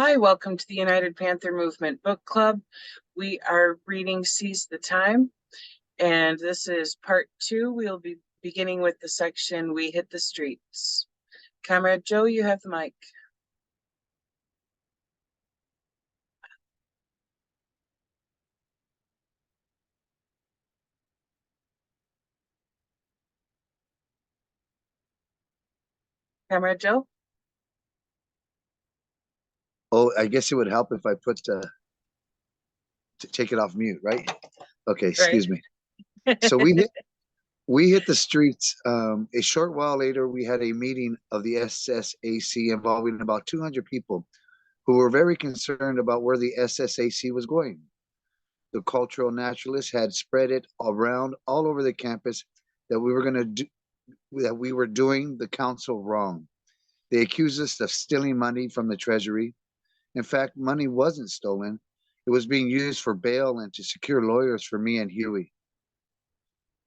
Hi, welcome to the United Panther Movement Book Club. We are reading Seize the Time, and this is part 2. We'll be beginning with the section We Hit the Streets. Comrade Joe, you have the mic. Comrade Joe? Oh, I guess it would help if I put to take it off mute, right? Okay, excuse me. So we hit the streets. A short while later, we had a meeting of the SSAC involving about 200 people who were very concerned about where the SSAC was going. The cultural naturalists had spread it around all over the campus that we were doing the council wrong. They accused us of stealing money from the treasury. In fact, money wasn't stolen. It was being used for bail and to secure lawyers for me and Huey.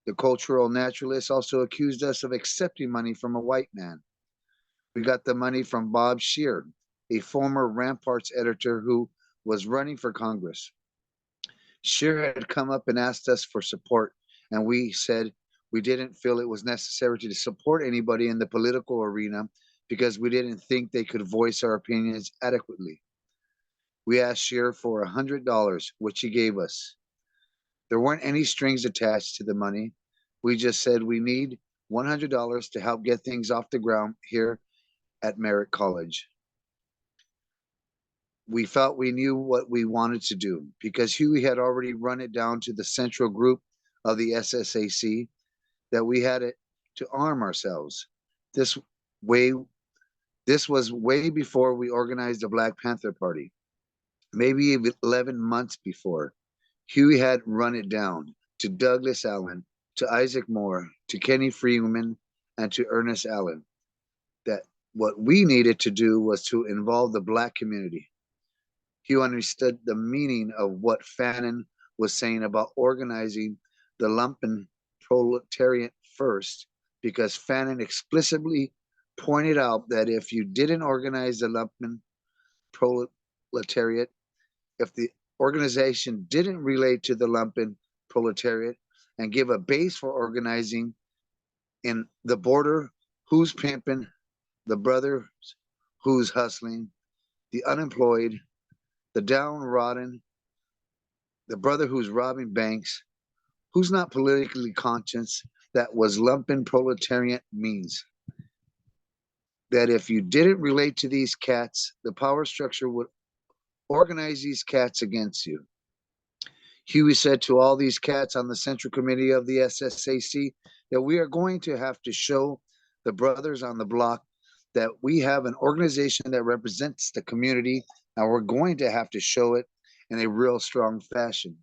The cultural naturalists also accused us of accepting money from a white man. We got the money from Bob Scheer, a former Ramparts editor who was running for Congress. Scheer had come up and asked us for support, and we said we didn't feel it was necessary to support anybody in the political arena because we didn't think they could voice our opinions adequately. We asked Scheer for $100, which he gave us. There weren't any strings attached to the money. We just said we need $100 to help get things off the ground here at Merritt College. We felt we knew what we wanted to do because Huey had already run it down to the central group of the SSAC that we had it to arm ourselves. This was way before we organized the Black Panther Party. Maybe 11 months before. Huey had run it down to Douglas Allen, to Isaac Moore, to Kenny Freeman, and to Ernest Allen, that what we needed to do was to involve the Black community. Huey understood the meaning of what Fannin was saying about organizing the lumpen proletariat first, because Fannin explicitly pointed out that if you didn't organize the lumpen proletariat, if the organization didn't relate to the lumpen proletariat and give a base for organizing in the border, who's pimping, the brothers who's hustling, the unemployed, the downtrodden, the brother who's robbing banks, who's not politically conscious, that was lumpen proletariat means. That if you didn't relate to these cats, the power structure would organize these cats against you. Huey said to all these cats on the Central Committee of the SSAC that we are going to have to show the brothers on the block that we have an organization that represents the community, and we're going to have to show it in a real strong fashion.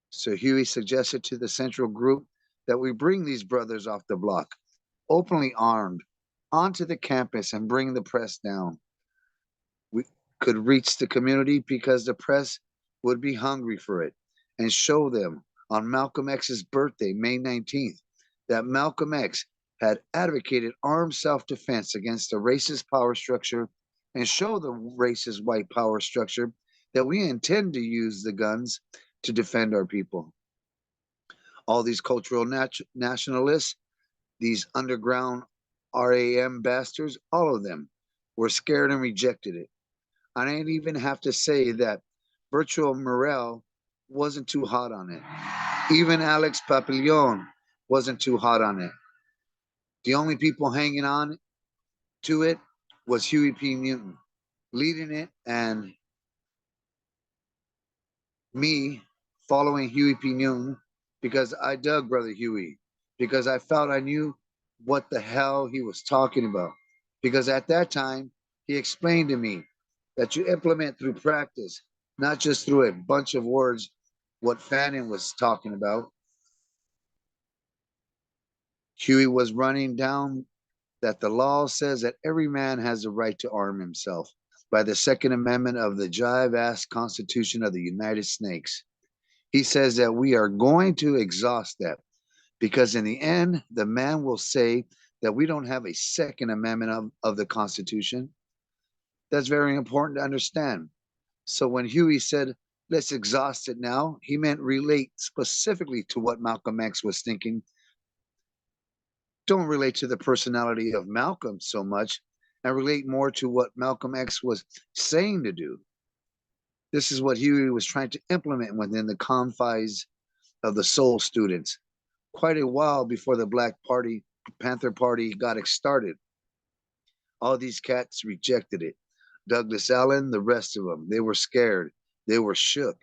So Huey suggested to the Central Group that we bring these brothers off the block, openly armed, onto the campus and bring the press down. We could reach the community because the press would be hungry for it, and show them on Malcolm X's birthday, May 19th, that Malcolm X had advocated armed self-defense against the racist power structure, and show the racist white power structure that we intend to use the guns to defend our people. All these cultural nationalists, these underground RAM bastards, all of them were scared and rejected it. I didn't even have to say that Virtual Morel wasn't too hot on it. Even Alex Papillon wasn't too hot on it. The only people hanging on to it was Huey P. Newton, leading it, and me following Huey P. Newton because I dug Brother Huey, because I felt I knew what the hell he was talking about. Because at that time, he explained to me that you implement through practice, not just through a bunch of words, what Fannin was talking about. Huey was running down that the law says that every man has the right to arm himself by the Second Amendment of the jive-ass Constitution of the United Snakes. He says that we are going to exhaust that because in the end, the man will say that we don't have a Second Amendment of the Constitution. That's very important to understand. So when Huey said, let's exhaust it now, he meant relate specifically to what Malcolm X was thinking. Don't relate to the personality of Malcolm so much and relate more to what Malcolm X was saying to do. This is what Huey was trying to implement within the confines of the Soul students quite a while before the Panther Party got started. All these cats rejected it. Douglas Allen, the rest of them, they were scared. They were shook.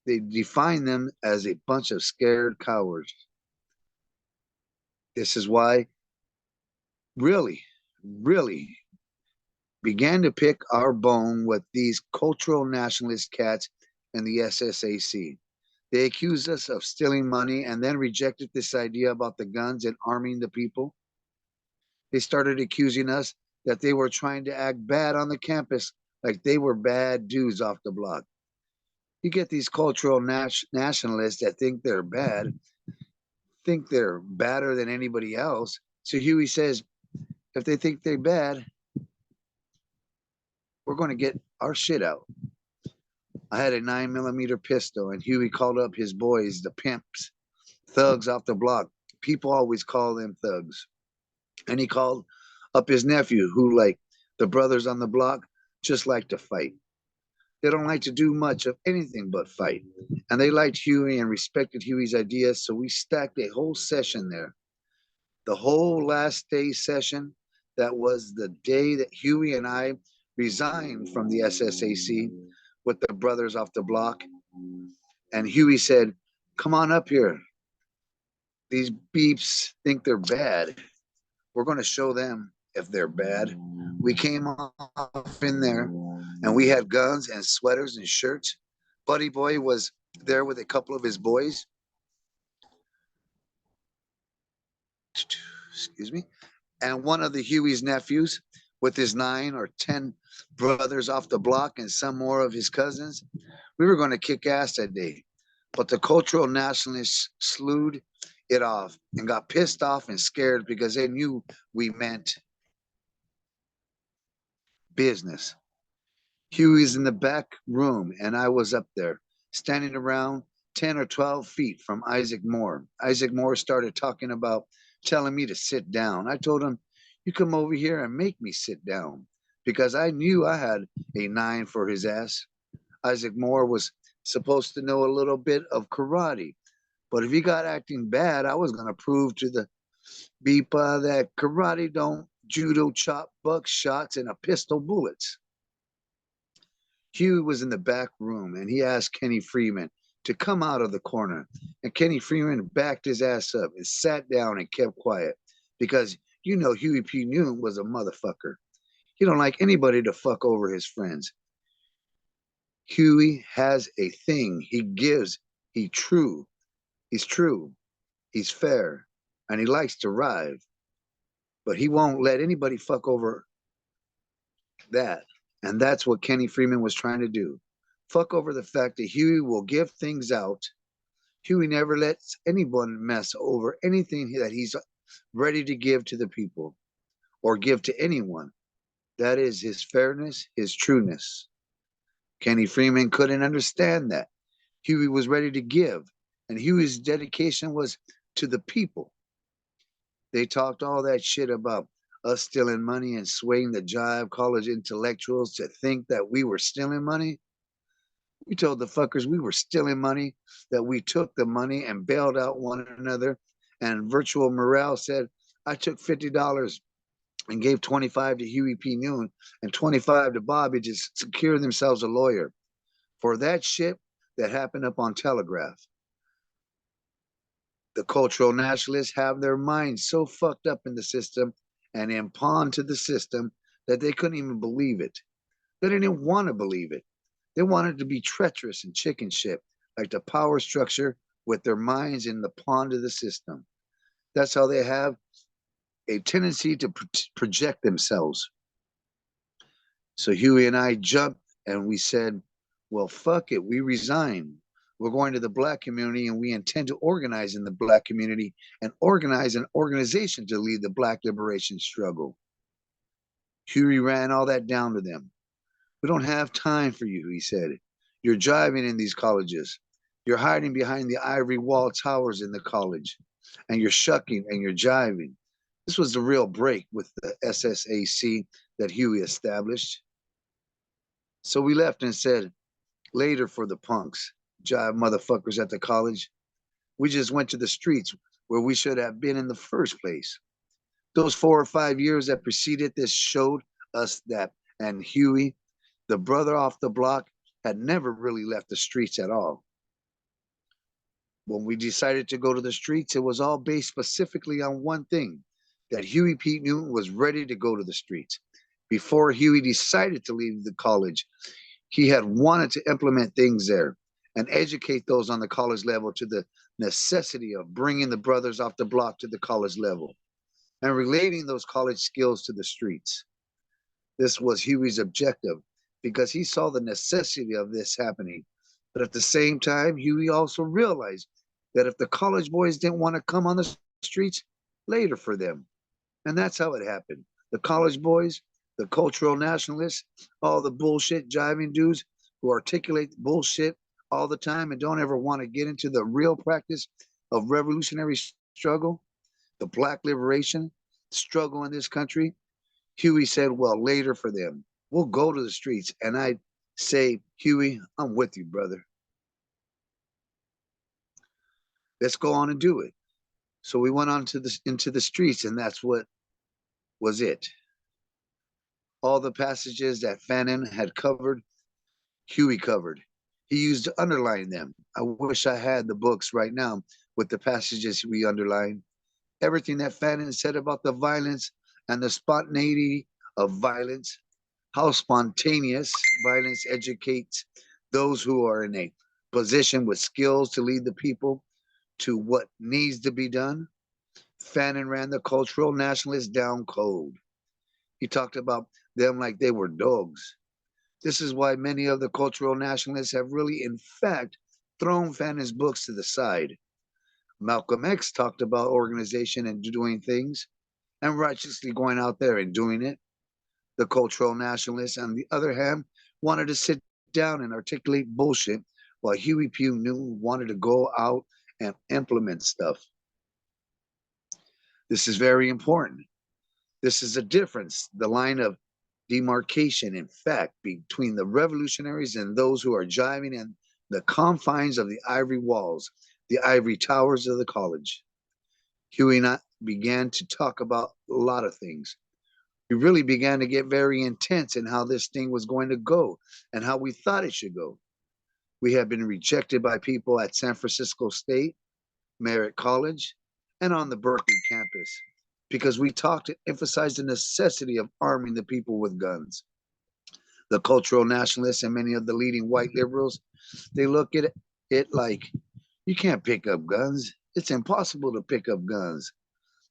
They defined them as a bunch of scared cowards. This is why, really, really began to pick our bone with these cultural nationalist cats in the SSAC. They accused us of stealing money and then rejected this idea about the guns and arming the people. They started accusing us that they were trying to act bad on the campus, like they were bad dudes off the block. You get these cultural nationalists that think they're badder than anybody else. So Huey says, if they think they're bad, we're going to get our shit out. I had a 9mm pistol, and Huey called up his boys, the pimps, thugs off the block. People always call them thugs. And he called up his nephew, who, like the brothers on the block, just like to fight. They don't like to do much of anything but fight. And they liked Huey and respected Huey's ideas, so we stacked a whole session there. The whole last day session, that was the day that Huey and I resigned from the SSAC with the brothers off the block. And Huey said, come on up here. These beeps think they're bad. We're going to show them if they're bad. We came off in there and we had guns and sweaters and shirts. Buddy Boy was there with a couple of his boys. Excuse me. And one of the Huey's nephews with his 9 or 10 brothers off the block and some more of his cousins. We were going to kick ass that day. But the cultural nationalists slewed it off and got pissed off and scared because they knew we meant business. Huey's in the back room and I was up there, standing around 10 or 12 feet from Isaac Moore. Isaac Moore started talking about telling me to sit down. I told him, you come over here and make me sit down, because I knew I had a 9 for his ass. Isaac Moore was supposed to know a little bit of karate, but if he got acting bad, I was going to prove to the beepa that karate don't judo chop buckshots and a pistol bullets. Huey was in the back room and he asked Kenny Freeman to come out of the corner. And Kenny Freeman backed his ass up and sat down and kept quiet, because you know Huey P. Newton was a motherfucker. He don't like anybody to fuck over his friends. Huey has a thing. He gives. He's true. He's fair. And he likes to ride. But he won't let anybody fuck over that. And that's what Kenny Freeman was trying to do. Fuck over the fact that Huey will give things out. Huey never lets anyone mess over anything that he's ready to give to the people or give to anyone. That is his fairness, his trueness. Kenny Freeman couldn't understand that. Huey was ready to give, and Huey's dedication was to the people. They talked all that shit about us stealing money and swaying the jive college intellectuals to think that we were stealing money. We told the fuckers we were stealing money, that we took the money and bailed out one another. And Virtual Morale said, I took $50 and gave 25 to Huey P. Newton and 25 to Bobby to secure themselves a lawyer for that shit that happened up on Telegraph. The cultural nationalists have their minds so fucked up in the system and in pawn to the system that they couldn't even believe it. They didn't even want to believe it. They wanted to be treacherous and chicken shit, like the power structure, with their minds in the pawn to the system. That's how they have a tendency to project themselves. So Huey and I jumped and we said, well, fuck it. We resign. We're going to the black community and we intend to organize in the black community and organize an organization to lead the black liberation struggle. Huey ran all that down to them. We don't have time for you, he said. You're driving in these colleges. You're hiding behind the ivory wall towers in the college, and you're shucking and you're jiving. This was the real break with the SSAC that Huey established. So we left and said, later for the punks, jive motherfuckers at the college. We just went to the streets where we should have been in the first place. Those 4 or 5 years that preceded this showed us that, and Huey, the brother off the block, had never really left the streets at all. When we decided to go to the streets, it was all based specifically on one thing, that Huey Pete Newton was ready to go to the streets. Before Huey decided to leave the college, he had wanted to implement things there and educate those on the college level to the necessity of bringing the brothers off the block to the college level and relating those college skills to the streets. This was Huey's objective because he saw the necessity of this happening. But at the same time, Huey also realized that if the college boys didn't want to come on the streets, later for them. And that's how it happened. The college boys, the cultural nationalists, all the bullshit jiving dudes who articulate bullshit all the time and don't ever want to get into the real practice of revolutionary struggle, the black liberation struggle in this country. Huey said, well, later for them. We'll go to the streets. And I'd say, Huey, I'm with you, brother. Let's go on and do it. So we went on to into the streets, and that's what was it. All the passages that Fannin had covered, Huey covered. He used to underline them. I wish I had the books right now with the passages we underlined. Everything that Fannin said about the violence and the spontaneity of violence, how spontaneous violence educates those who are in a position with skills to lead the people to what needs to be done. Fannin ran the cultural nationalists down cold. He talked about them like they were dogs. This is why many of the cultural nationalists have really, in fact, thrown Fannin's books to the side. Malcolm X talked about organization and doing things and righteously going out there and doing it. The cultural nationalists, on the other hand, wanted to sit down and articulate bullshit, while Huey P. Newton wanted to go out and implement stuff. This is very important. This is a difference, the line of demarcation, in fact, between the revolutionaries and those who are jiving in the confines of the ivory walls, the ivory towers of the college. Huey and I began to talk about a lot of things. We really began to get very intense in how this thing was going to go and how we thought it should go. We had been rejected by people at San Francisco State, Merritt College, and on the Berkeley campus because we talked and emphasized the necessity of arming the people with guns. The cultural nationalists and many of the leading white liberals, they look at it like, you can't pick up guns. It's impossible to pick up guns.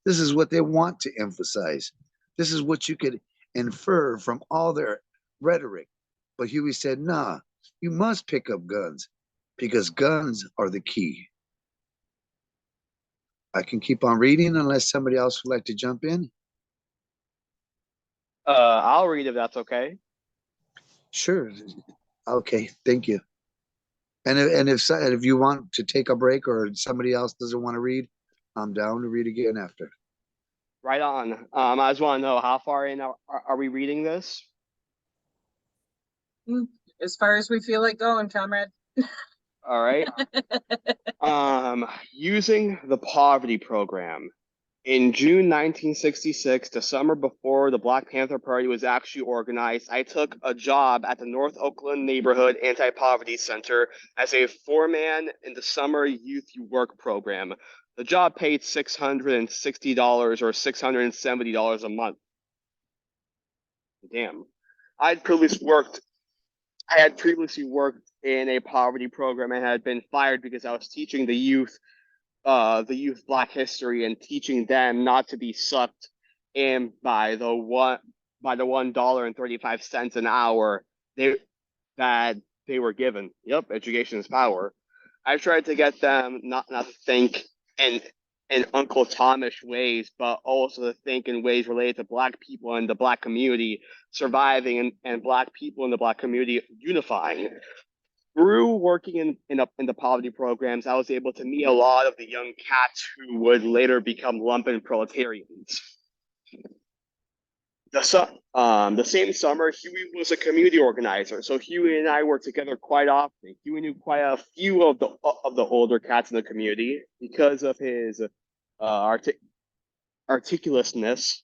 This is what they want to emphasize. This is what you could infer from all their rhetoric. But Huey said, nah, you must pick up guns because guns are the key. I can keep on reading unless somebody else would like to jump in. I'll read if that's okay. Sure. Okay, thank you. And if you want to take a break or somebody else doesn't want to read, I'm down to read again after. Right on. I just want to know, how far in are we reading this? As far as we feel like going, comrade. All right. Using the poverty program. In June 1966, the summer before the Black Panther Party was actually organized, I took a job at the North Oakland Neighborhood Anti-Poverty Center as a foreman in the Summer Youth Work Program. The job paid $660 or $670 a month. Damn. I had previously worked in a poverty program and had been fired because I was teaching the youth Black history and teaching them not to be sucked in by the $1.35 an hour that they were given. Yep, education is power. I tried to get them not to think and in Uncle Thomas ways, but also to think in ways related to Black people and the Black community surviving and Black people in the Black community unifying. Through working in the poverty programs, I was able to meet a lot of the young cats who would later become lumpen proletarians. The same summer, Huey was a community organizer, so Huey and I were together quite often. Huey knew quite a few of the older cats in the community because of his articulateness,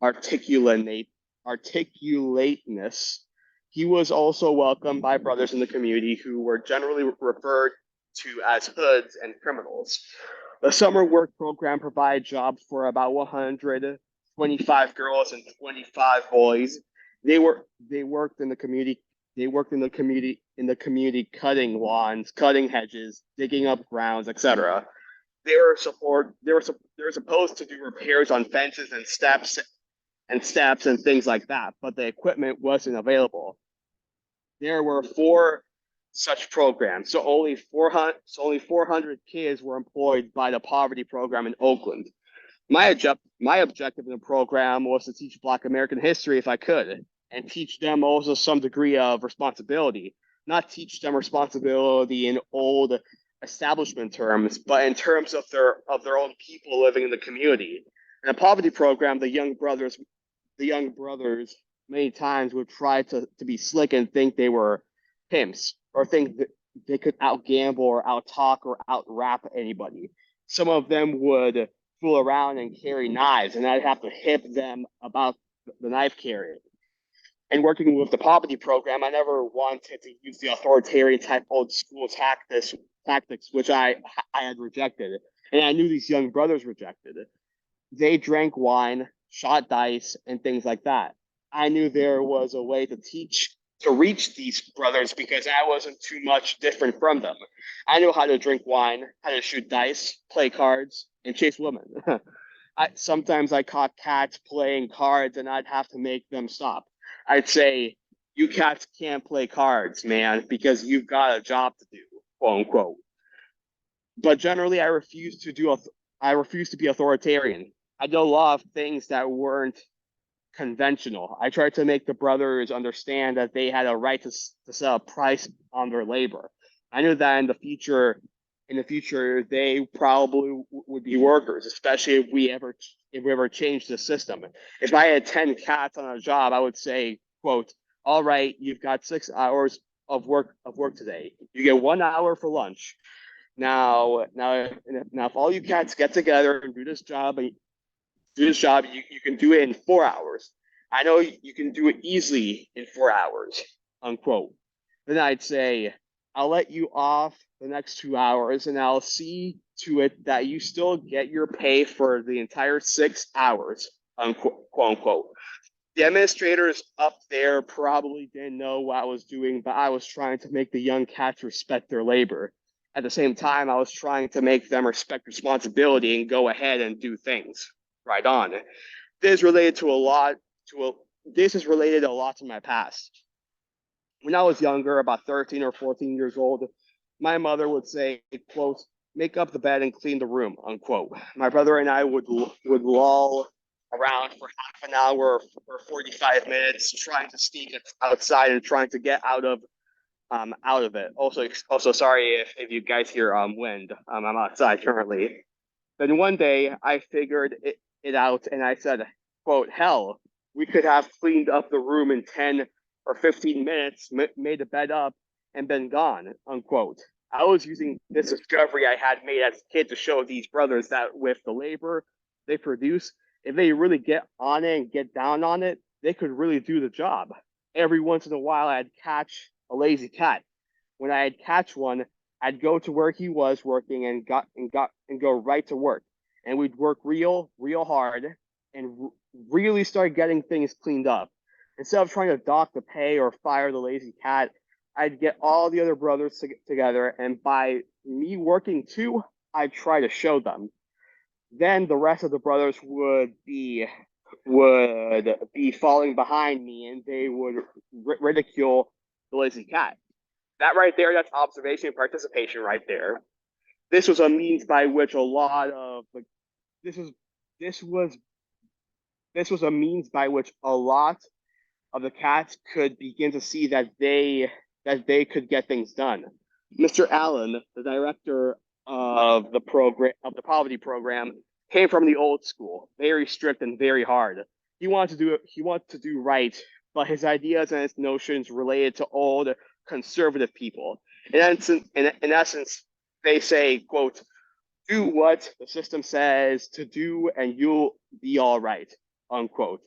articulateness. He was also welcomed by brothers in the community who were generally referred to as hoods and criminals. The summer work program provided jobs for about 125 girls and 25 boys. They worked in the community. They worked in the community cutting lawns, cutting hedges, digging up grounds, etc. They were supposed to do repairs on fences and steps and things like that, but the equipment wasn't available. There were 4 such programs, so only 400 kids were employed by the poverty program in Oakland. My objective in the program was to teach Black American history if I could, and teach them also some degree of responsibility. Not teach them responsibility in old establishment terms, but in terms of their own people living in the community. In a poverty program, the young brothers many times would try to be slick and think they were pimps, or think that they could out gamble or out talk or out rap anybody. Some of them would fool around and carry knives, and I'd have to hip them about the knife carrying. And working with the poverty program, I never wanted to use the authoritarian type old school tactics, which I had rejected, and I knew these young brothers rejected. They drank wine, shot dice, and things like that. I knew there was a way to reach these brothers because I wasn't too much different from them. I knew how to drink wine, how to shoot dice, play cards, and chase women. Sometimes I caught cats playing cards and I'd have to make them stop. I'd say, "You cats can't play cards, man, because you've got a job to do," quote unquote. But generally, I refused to be authoritarian. I did a lot of things that weren't conventional. I tried to make the brothers understand that they had a right to set a price on their labor. I knew that in the future, they probably would be workers, especially if we ever changed the system. If I had 10 cats on a job, I would say, quote, "All right, you've got 6 hours of work today. You get 1 hour for lunch. Now, if all you cats get together and do this job, you can do it in 4 hours. I know you can do it easily in 4 hours," unquote. Then I'd say, "I'll let you off the next 2 hours and I'll see to it that you still get your pay for the entire 6 hours," unquote, quote unquote. The administrators up there probably didn't know what I was doing, but I was trying to make the young cats respect their labor. At the same time, I was trying to make them respect responsibility and go ahead and do things right on. This is related to a lot this is related a lot to my past. When I was younger, about 13 or 14 years old, my mother would say, quote, "Make up the bed and clean the room," unquote. My brother and I would loll around for half an hour or 45 minutes trying to sneak outside and trying to get out of it. Also sorry if you guys hear wind. I'm outside currently. Then one day I figured it out and I said, quote, "Hell, we could have cleaned up the room in 10 or 15 minutes, made the bed up, and been gone," unquote. I was using this discovery I had made as a kid to show these brothers that with the labor they produce, if they really get on it and get down on it, they could really do the job. Every once in a while, I'd catch a lazy cat. When I'd catch one, I'd go to where he was working and go right to work, and we'd work real hard and really start getting things cleaned up. Instead of trying to dock the pay or fire the lazy cat, I'd get all the other brothers together, and by me working too, I'd try to show them. Then the rest of the brothers would be falling behind me, and they would ridicule the lazy cat. That right there, that's observation and participation right there. This was a means by which a lot of like this was this was this was a means by which a lot of the cats could begin to see that they could get things done. Mr. Allen, the director of the poverty program, came from the old school, very strict and very hard. He wanted to do right, but his ideas and his notions related to old conservative people. In essence, they say, quote, do what the system says to do and you'll be all right, unquote.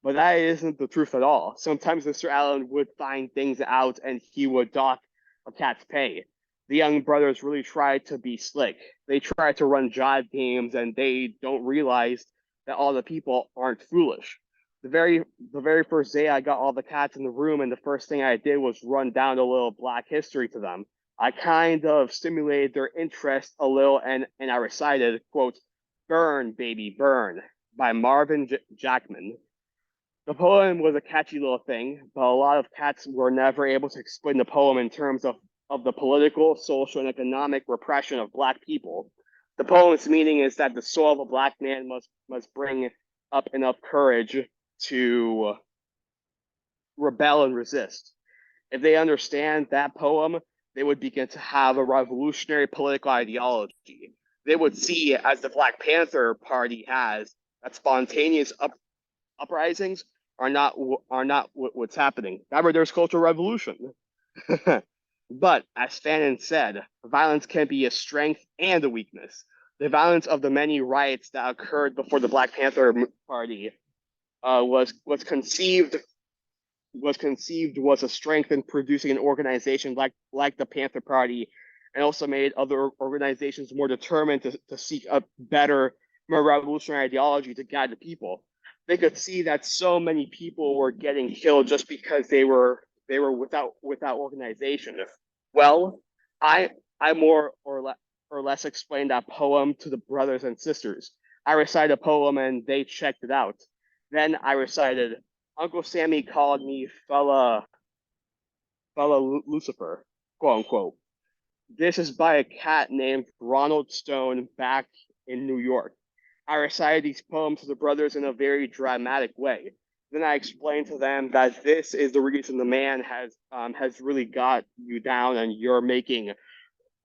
But that isn't the truth at all. Sometimes Mr. Allen would find things out and he would dock a cat's pay. The young brothers really tried to be slick. They tried to run jive games and they don't realize that all the people aren't foolish. The very first day I got all the cats in the room and the first thing I did was run down a little black history to them. I kind of stimulated their interest a little and I recited, quote, Burn, Baby, Burn by Marvin Jackman. The poem was a catchy little thing, but a lot of cats were never able to explain the poem in terms of the political, social, and economic repression of black people. The poem's meaning is that the soul of a black man must bring up enough courage to rebel and resist. If they understand that poem, they would begin to have a revolutionary political ideology. They would see, as the Black Panther Party has, that spontaneous uprisings are not what's happening. Remember, there's cultural revolution. But as Fanon said, violence can be a strength and a weakness. The violence of the many riots that occurred before the Black Panther Party was conceived was a strength in producing an organization like the Panther Party, and also made other organizations more determined to seek a better, more revolutionary ideology to guide the people. They could see that so many people were getting killed just because they were without organization. Well, I I more or less explained that poem to the brothers and sisters. I recited a poem and they checked it out. Then I recited, Uncle Sammy called me fella Lucifer, quote unquote. This is by a cat named Ronald Stone back in New York. I recited these poems to the brothers in a very dramatic way. Then I explained to them that this is the reason the man has really got you down and you're making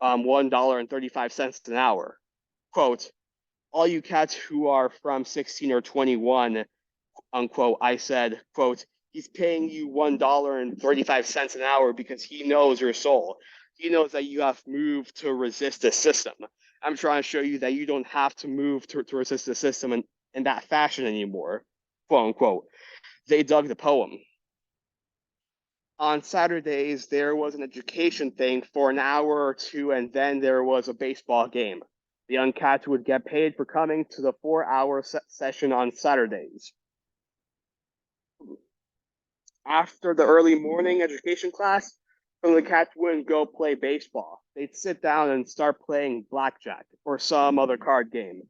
$1.35 an hour. Quote, all you cats who are from 16 or 21, unquote, I said, quote, he's paying you $1.35 an hour because he knows your soul. He knows that you have moved to resist the system. I'm trying to show you that you don't have to move to resist the system in that fashion anymore, quote unquote. They dug the poem. On Saturdays, there was an education thing for an hour or two, and then there was a baseball game. The young cats would get paid for coming to the 4-hour session on Saturdays. After the early morning education class, some of the cats wouldn't go play baseball. They'd sit down and start playing blackjack or some other card game.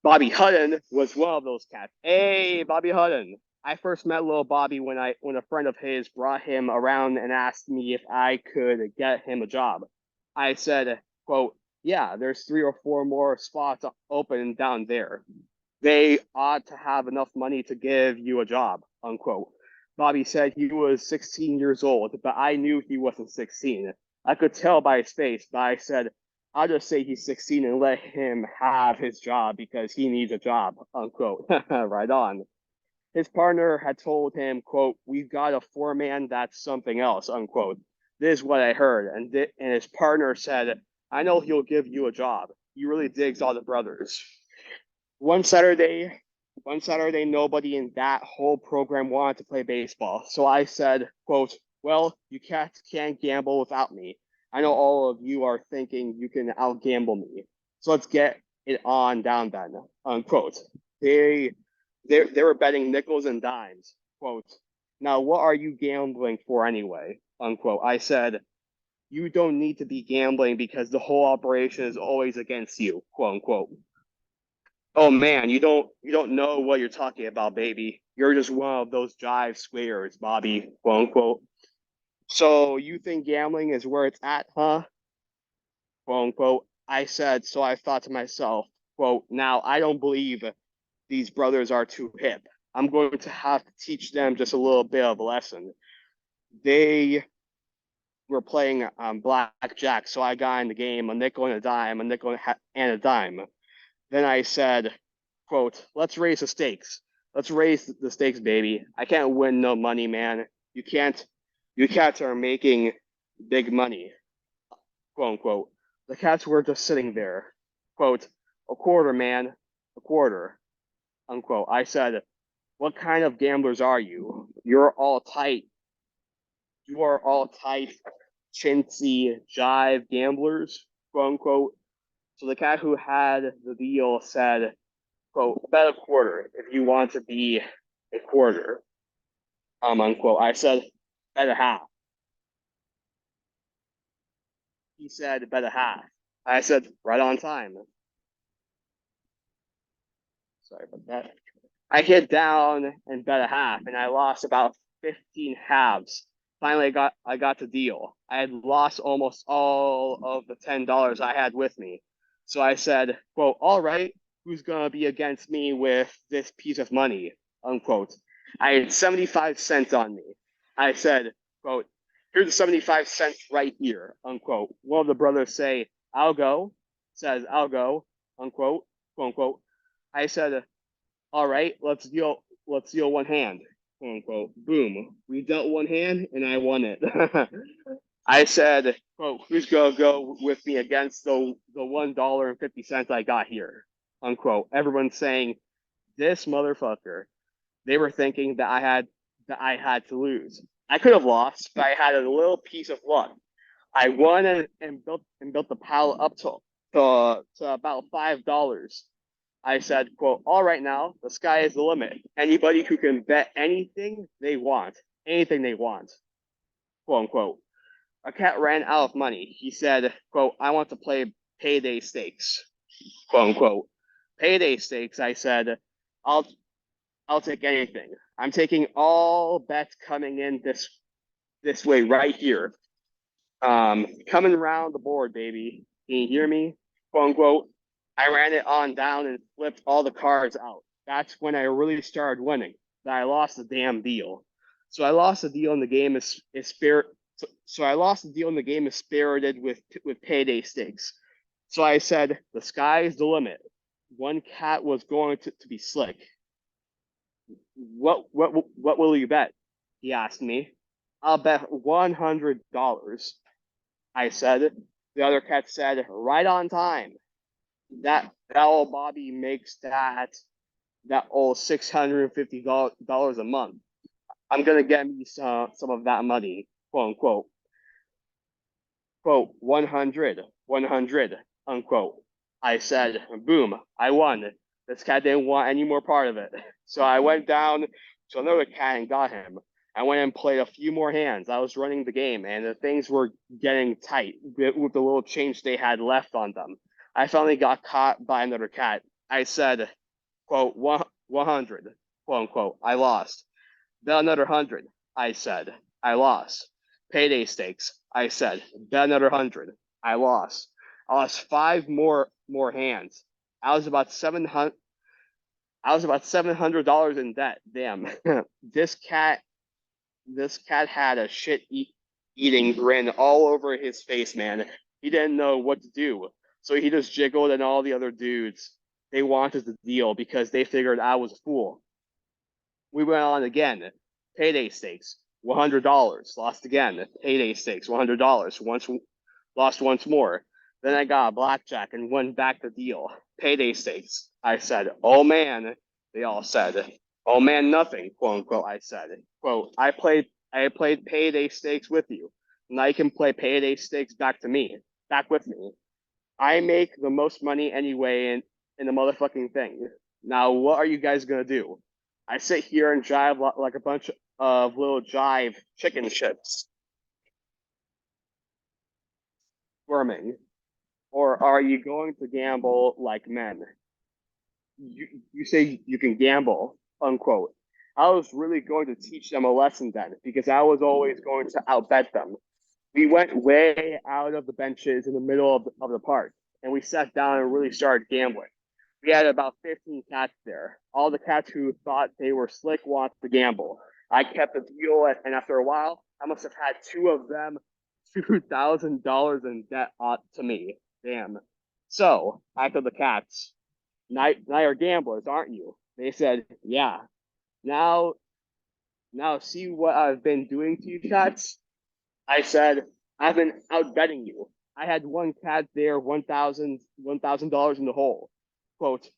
Bobby Hutton was one of those cats. Hey, Bobby Hutton. I first met little Bobby when a friend of his brought him around and asked me if I could get him a job. I said, quote, yeah, there's 3 or 4 more spots open down there. They ought to have enough money to give you a job, unquote. Bobby said he was 16 years old, but I knew he wasn't 16. I could tell by his face, but I said, I'll just say he's 16 and let him have his job because he needs a job, unquote. Right on. His partner had told him, quote, we've got a foreman that's something else, unquote. This is what I heard. And his partner said, I know he'll give you a job. He really digs all the brothers. One Saturday, nobody in that whole program wanted to play baseball. So I said, quote, well, you cats can't gamble without me. I know all of you are thinking you can out-gamble me. So let's get it on down then, unquote. They were betting nickels and dimes, quote. Now, what are you gambling for anyway, unquote. I said, you don't need to be gambling because the whole operation is always against you, quote unquote. Oh man, you don't know what you're talking about, baby. You're just one of those jive squares, Bobby, quote unquote. So you think gambling is where it's at, huh? Quote unquote. I said, so I thought to myself, quote, now I don't believe these brothers are too hip. I'm going to have to teach them just a little bit of a lesson. They were playing blackjack, so I got in the game, a nickel and a dime, a nickel and a dime. Then I said, quote, let's raise the stakes. Let's raise the stakes, baby. I can't win no money, man. You cats are making big money, quote unquote. The cats were just sitting there, quote, a quarter, man, a quarter, unquote. I said, what kind of gamblers are you? You are all tight, chintzy, jive gamblers, quote unquote. So the cat who had the deal said, quote, bet a quarter if you want to be a quarter, unquote. I said, bet a half. He said, bet a half. I said, right on time. Sorry about that. I hit down and bet a half, and I lost about 15 halves. Finally, I got the deal. I had lost almost all of the $10 I had with me. So I said, quote, all right, who's gonna be against me with this piece of money, unquote. I had 75 cents on me. I said, quote, here's the 75 cents right here, unquote. One of the brothers say, I'll go, says, I'll go, unquote, quote unquote. I said, all right, let's deal one hand, quote unquote. Boom. We dealt one hand and I won it. I said, quote, who's gonna go with me against the $1.50 I got here? Unquote. Everyone's saying, this motherfucker. They were thinking that I had to lose. I could have lost, but I had a little piece of luck. I won and built the pile up to about $5. I said, quote, all right now, the sky is the limit. Anybody who can bet anything they want, quote unquote. A cat ran out of money. He said, quote, I want to play payday stakes, quote unquote. Payday stakes, I said, I'll I'll take anything. I'm taking all bets coming in this way right here. Coming around the board, baby. Can you hear me? Quote unquote. I ran it on down and flipped all the cards out. That's when I really started winning. That I lost the damn deal. So I lost the deal in the game is spirit. So I lost the deal in the game is spirited with payday stakes. So I said the sky is the limit. One cat was going to be slick. What will you bet? He asked me. I'll bet $100. I said. The other cat said, right on time. That old Bobby makes that old $650 a month. I'm gonna get me some of that money, quote unquote. Quote 100, 100, unquote. I said, boom, I won. This cat didn't want any more part of it. So I went down to another cat and got him. I went and played a few more hands. I was running the game, and the things were getting tight with the little change they had left on them. I finally got caught by another cat. I said, quote, 100, quote unquote. I lost. Bet another 100. I said, I lost. Payday stakes. I said, bet another 100. I lost. I lost five more hands. I was about $700 in debt. Damn. This cat had a eating grin all over his face, man. He didn't know what to do. So he just jiggled, and all the other dudes, they wanted the deal because they figured I was a fool. We went on again. Payday stakes, $100. Lost again. Payday stakes, $100. Lost once more. Then I got a blackjack and won back the deal. Payday stakes. I said, oh man. They all said, oh man, nothing, quote unquote. I said, quote, I played payday stakes with you. Now you can play payday stakes back with me. I make the most money anyway in the motherfucking thing. Now, what are you guys gonna do? I sit here and jive like a bunch of little jive chicken ships. Squirming. Or are you going to gamble like men? You say you can gamble, unquote. I was really going to teach them a lesson then, because I was always going to outbet them. We went way out of the benches in the middle of the park, and we sat down and really started gambling. We had about 15 cats there. All the cats who thought they were slick wanted to gamble. I kept the deal, and after a while, I must have had two of them $2,000 in debt to me. Damn. So I told the cats, now you're gamblers, aren't you? They said, yeah. Now, see what I've been doing to you cats? I said, I've been outbetting you. I had one cat there, $1,000 in the hole. Quote,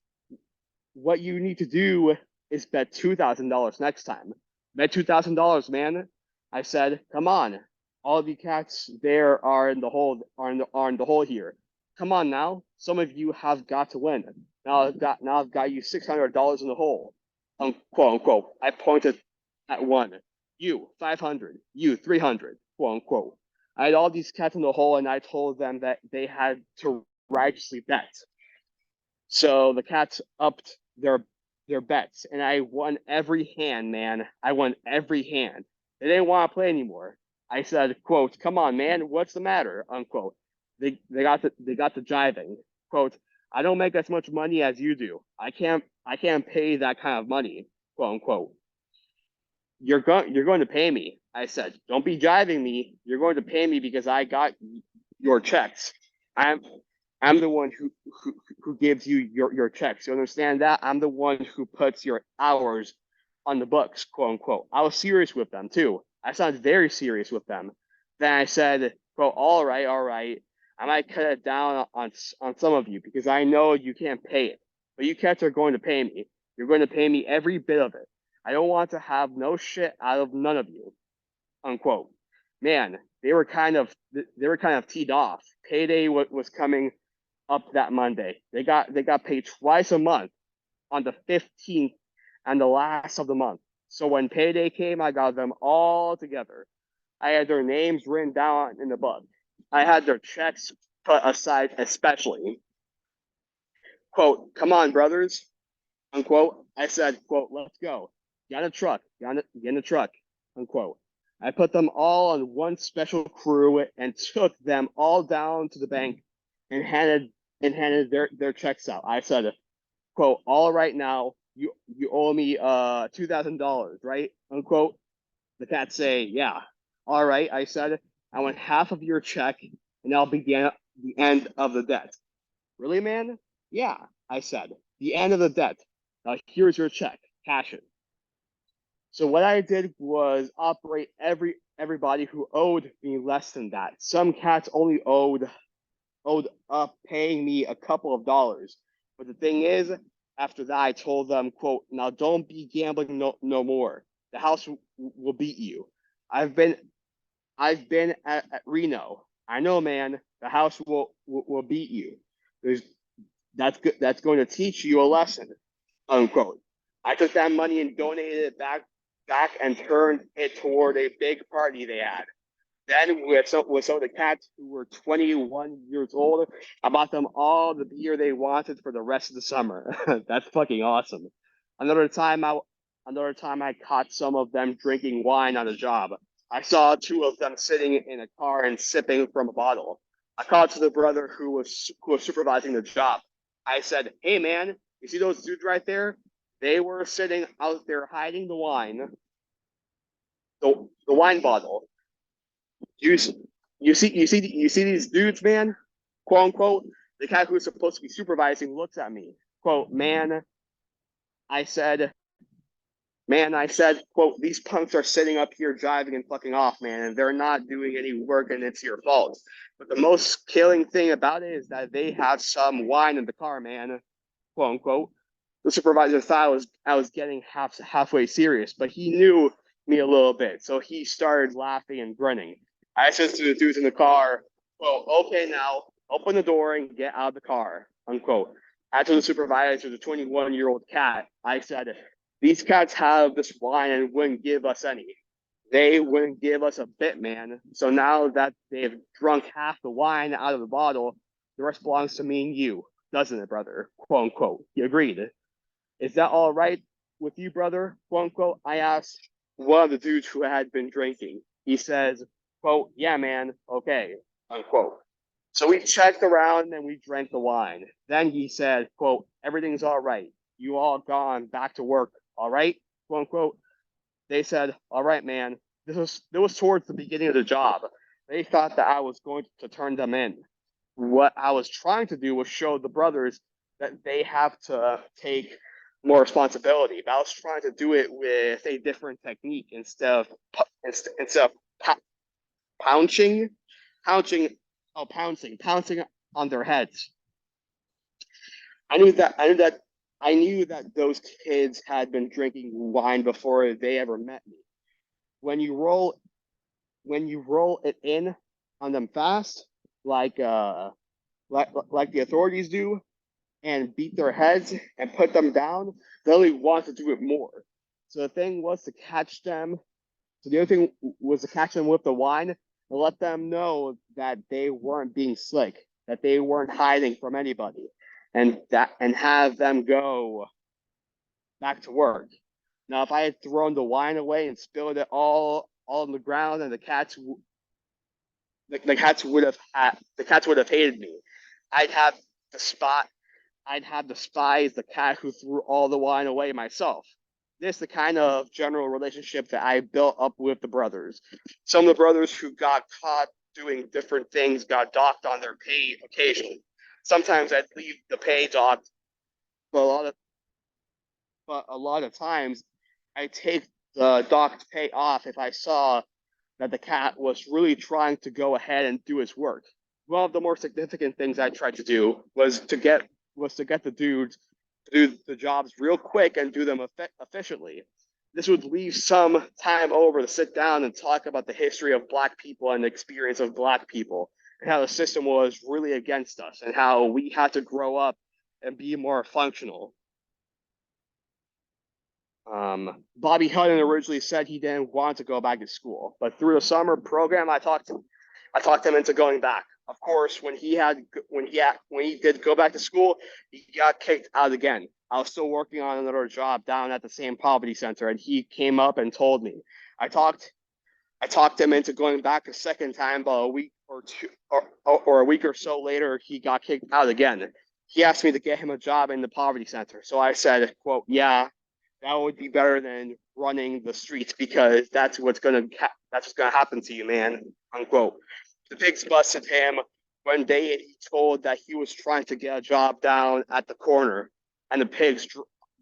what you need to do is bet $2,000 next time. Bet $2,000, man. I said, come on. All the cats there are in the hole, are in the hole here. Come on now. Some of you have got to win. Now I've got you $600 in the hole. Quote unquote. I pointed at one. You 500. You 300. Quote unquote. I had all these cats in the hole, and I told them that they had to righteously bet. So the cats upped their bets, and I won every hand, man. I won every hand. They didn't want to play anymore. I said, quote, come on, man, what's the matter? Unquote. They got the jiving. Quote, I don't make as much money as you do. I can't pay that kind of money, quote unquote. You're going to pay me. I said, don't be jiving me. You're going to pay me because I got your checks. I'm the one who gives you your checks. You understand that? I'm the one who puts your hours on the books, quote unquote. I was serious with them too. I sounded very serious with them. Then I said, quote, all right. I might cut it down on some of you because I know you can't pay it. But you cats are going to pay me. You're going to pay me every bit of it. I don't want to have no shit out of none of you, unquote. Man, they were kind of teed off. Payday was coming up that Monday. They got paid twice a month on the 15th and the last of the month. So when payday came, I got them all together. I had their names written down in the book. I had their checks put aside especially. Quote, come on, brothers, unquote. I said, quote, let's go. Get in a truck. Get in a truck, unquote. I put them all on one special crew and took them all down to the bank and handed their checks out. I said, quote, all right now, you owe me $2,000, right? Unquote. The cats say, yeah. All right, I said, I want half of your check and I'll begin the end of the debt. Really, man? Yeah, I said, the end of the debt. Now here's your check. Cash it. So what I did was operate everybody who owed me less than that. Some cats only owed up paying me a couple of dollars. But the thing is, after that, I told them, quote, now don't be gambling no more. The house will beat you. I've been at Reno. I know, man. The house will beat you. That's going to teach you a lesson, unquote. I took that money and donated it back and turned it toward a big party they had. Then with some of the cats who were 21 years old, I bought them all the beer they wanted for the rest of the summer. That's fucking awesome. Another time I caught some of them drinking wine on the job. I saw two of them sitting in a car and sipping from a bottle. I called to the brother who was supervising the job. I said, "Hey man, you see those dudes right there? They were sitting out there hiding the wine, the wine bottle. You see these dudes, man? Quote unquote. The guy who's supposed to be supervising looks at me. Quote, I said, quote, these punks are sitting up here driving and fucking off, man, and they're not doing any work and it's your fault. But the most killing thing about it is that they have some wine in the car, man. Quote unquote. The supervisor thought I was getting halfway serious, but he knew me a little bit, so he started laughing and grinning. I said to the dudes in the car, "Well, okay, now open the door and get out of the car," unquote. I told the supervisor, the 21-year-old cat, I said, "These cats have this wine and wouldn't give us any. They wouldn't give us a bit, man. So now that they've drunk half the wine out of the bottle, the rest belongs to me and you, doesn't it, brother?" Quote unquote. He agreed. "Is that all right with you, brother?" Quote unquote. I asked one of the dudes who had been drinking. He says, quote, "Yeah, man, okay," unquote. So we checked around and we drank the wine. Then he said, quote, everything's all right. You all gone back to work, all right? Quote unquote. They said, all right, man. This was towards the beginning of the job. They thought that I was going to turn them in. What I was trying to do was show the brothers that they have to take more responsibility. But I was trying to do it with a different technique instead of pouncing, pouncing, pouncing on their heads. I knew that those kids had been drinking wine before they ever met me. When you roll it in on them fast, like the authorities do, and beat their heads and put them down, they only want to do it more. So the thing was to catch them. So the other thing was to catch them with the wine and let them know that they weren't being slick, that they weren't hiding from anybody, and have them go back to work. Now, if I had thrown the wine away and spilled it all on the ground, and the cats would have hated me. I'd have the spot. I'd have despised the cat who threw all the wine away myself. This is the kind of general relationship that I built up with the brothers. Some of the brothers who got caught doing different things got docked on their pay occasionally. Sometimes I'd leave the pay docked, but a lot of times I take the docked pay off if I saw that the cat was really trying to go ahead and do his work. One of the more significant things I tried to do was to get the dudes to do the jobs real quick and do them efficiently. This would leave some time over to sit down and talk about the history of Black people and the experience of Black people, and how the system was really against us, and how we had to grow up and be more functional. Bobby Hutton originally said he didn't want to go back to school, but through the summer program, I talked him into going back. Of course, when he did go back to school, he got kicked out again. I was still working on another job down at the same poverty center, and he came up and told me. I talked him into going back a second time, but a week or two, or a week or so later, he got kicked out again. He asked me to get him a job in the poverty center, so I said, "quote Yeah, that would be better than running the streets, because that's what's gonna happen to you, man." Unquote. The pigs busted him one day, and he told that he was trying to get a job down at the corner, and the pigs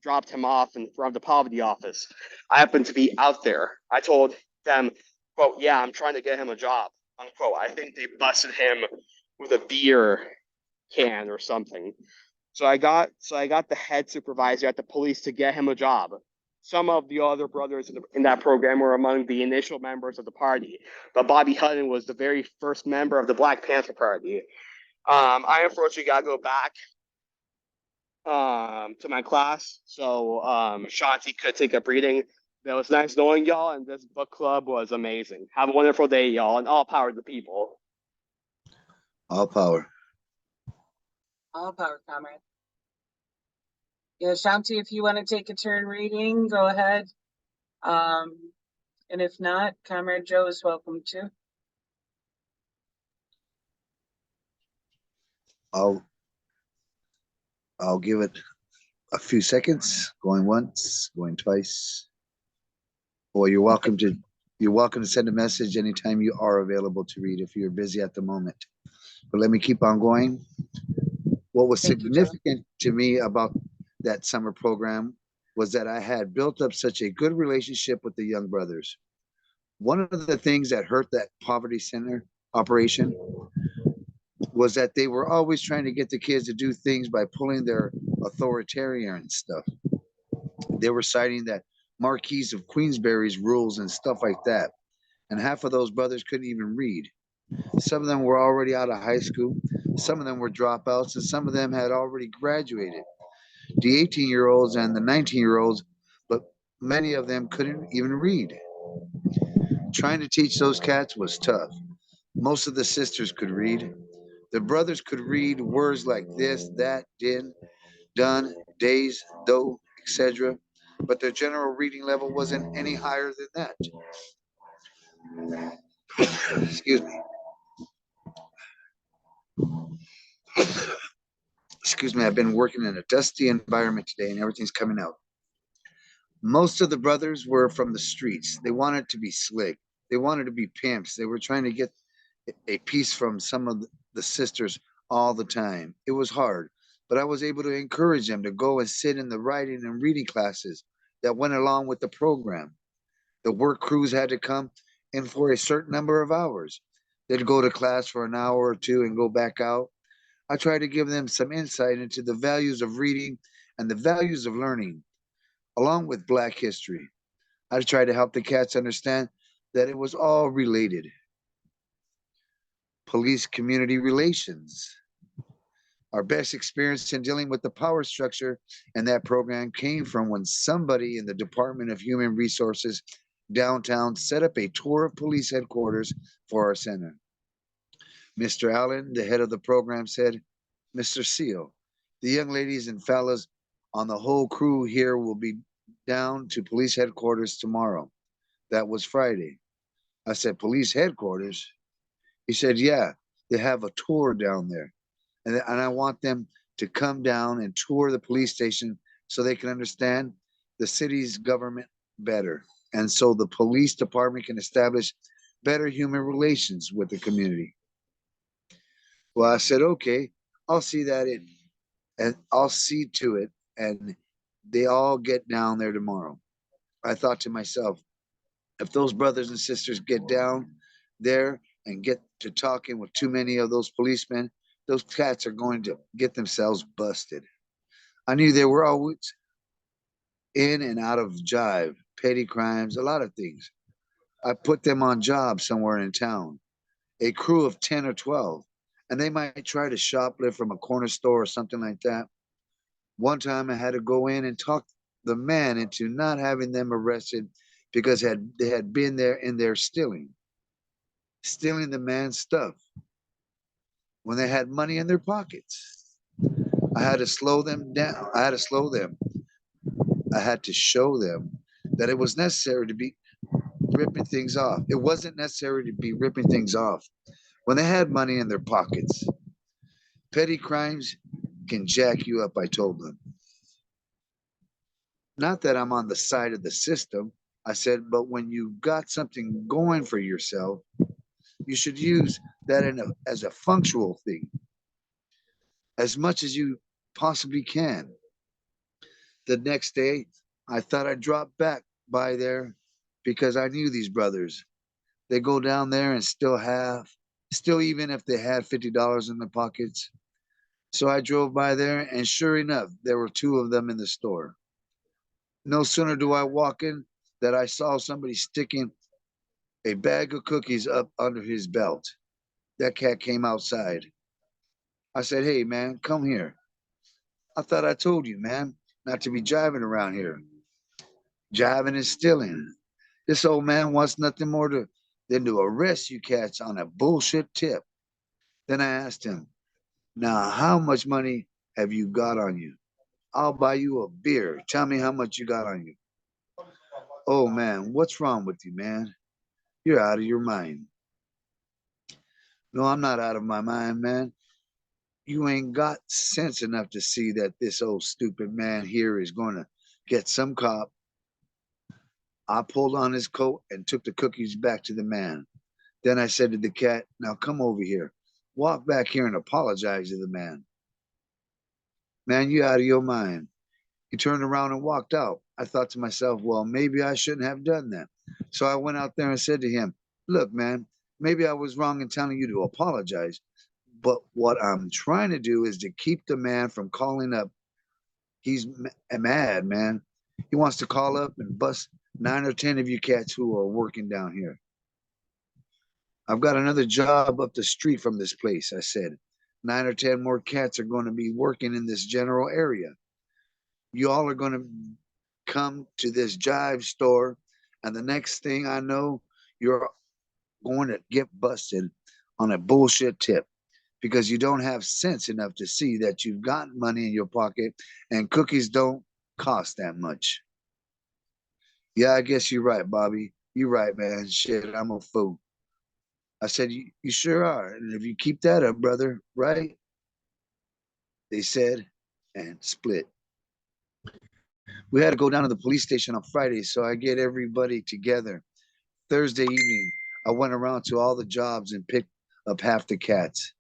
dropped him off in front of the poverty office. I happened to be out there. I told them, "quote Yeah, I'm trying to get him a job." Unquote. I think they busted him with a beer can or something. So I got the head supervisor at the police to get him a job. Some of the other brothers in that program were among the initial members of the party, but Bobby Hutton was the very first member of the Black Panther Party. I unfortunately got to go back to my class, so Shanti could take a breathing. It was nice knowing y'all, and this book club was amazing. Have a wonderful day, y'all, and all power to the people. All power. All power, comrade. Yeah, Shanti, if you want to take a turn reading, go ahead. And if not, Comrade Joe is welcome too. I'll give it a few seconds. Going once, going twice. Or you're welcome to send a message anytime you are available to read if you're busy at the moment. But let me keep on going. What was significant to me about that summer program was that I had built up such a good relationship with the young brothers. One of the things that hurt that poverty center operation was that they were always trying to get the kids to do things by pulling their authoritarian stuff. They were citing that Marquis of Queensberry's rules and stuff like that. And half of those brothers couldn't even read. Some of them were already out of high school. Some of them were dropouts, and some of them had already graduated. The 18-year-olds and the 19-year-olds, but many of them couldn't even read. Trying to teach those cats was tough. Most of the sisters could read. The brothers could read words like this, that, din, done, days, though, etc. But their general reading level wasn't any higher than that. Excuse me. Excuse me, I've been working in a dusty environment today and everything's coming out. Most of the brothers were from the streets. They wanted to be slick. They wanted to be pimps. They were trying to get a piece from some of the sisters all the time. It was hard, but I was able to encourage them to go and sit in the writing and reading classes that went along with the program. The work crews had to come in for a certain number of hours. They'd go to class for an hour or two and go back out. I tried to give them some insight into the values of reading and the values of learning, along with Black history. I tried to help the cats understand that it was all related. Police community relations. Our best experience in dealing with the power structure in that program came from when somebody in the Department of Human Resources downtown set up a tour of police headquarters for our center. Mr. Allen, the head of the program, said, Mr. Seale, the young ladies and fellas on the whole crew here will be down to police headquarters tomorrow. That was Friday. I said, police headquarters? He said, yeah, they have a tour down there. And I want them to come down and tour the police station so they can understand the city's government better. And so the police department can establish better human relations with the community. Well, I said, okay, I'll see that in, and I'll see to it. And they all get down there tomorrow. I thought to myself, if those brothers and sisters get down there and get to talking with too many of those policemen, those cats are going to get themselves busted. I knew they were always in and out of jive, petty crimes, a lot of things. I put them on jobs somewhere in town, a crew of 10 or 12, and they might try to shoplift from a corner store or something like that. One time I had to go in and talk the man into not having them arrested because they had been there in there stealing the man's stuff when they had money in their pockets. I had to slow them down. I had to slow them. I had to show them that it was necessary to be ripping things off. It wasn't necessary to be ripping things off when they had money in their pockets. Petty crimes can jack you up, I told them. Not that I'm on the side of the system, I said, but when you got something going for yourself, you should use that as a functional thing as much as you possibly can. The next day, I thought I'd drop back by there because I knew these brothers. They go down there and still even if they had $50 in their pockets. So I drove by there, and sure enough, there were two of them in the store. No sooner do I walk in that I saw somebody sticking a bag of cookies up under his belt. That cat came outside. I said, hey, man, come here. I thought I told you, man, not to be jiving around here. Jiving and stealing. This old man wants nothing more than to arrest you cats on a bullshit tip. Then I asked him, now, how much money have you got on you? I'll buy you a beer. Tell me how much you got on you. Oh, man, what's wrong with you, man? You're out of your mind. No, I'm not out of my mind, man. You ain't got sense enough to see that this old stupid man here is going to get some cop. I pulled on his coat and took the cookies back to the man. Then I said to the cat, now come over here. Walk back here and apologize to the man. Man, you out of your mind. He turned around and walked out. I thought to myself, well, maybe I shouldn't have done that. So I went out there and said to him, look, man, maybe I was wrong in telling you to apologize. But what I'm trying to do is to keep the man from calling up. He's mad, man. He wants to call up and bust 9 or 10 of you cats who are working down here. I've got another job up the street from this place, I said. 9 or 10 more cats are going to be working in this general area. You all are going to come to this jive store, and the next thing I know, you're going to get busted on a bullshit tip because you don't have sense enough to see that you've got money in your pocket and cookies don't cost that much. Yeah, I guess you're right, Bobby. You're right, man. Shit, I'm a fool. I said, you sure are. And if you keep that up, brother, right? They said, and split. We had to go down to the police station on Friday, so I get everybody together. Thursday evening, I went around to all the jobs and picked up half the cats.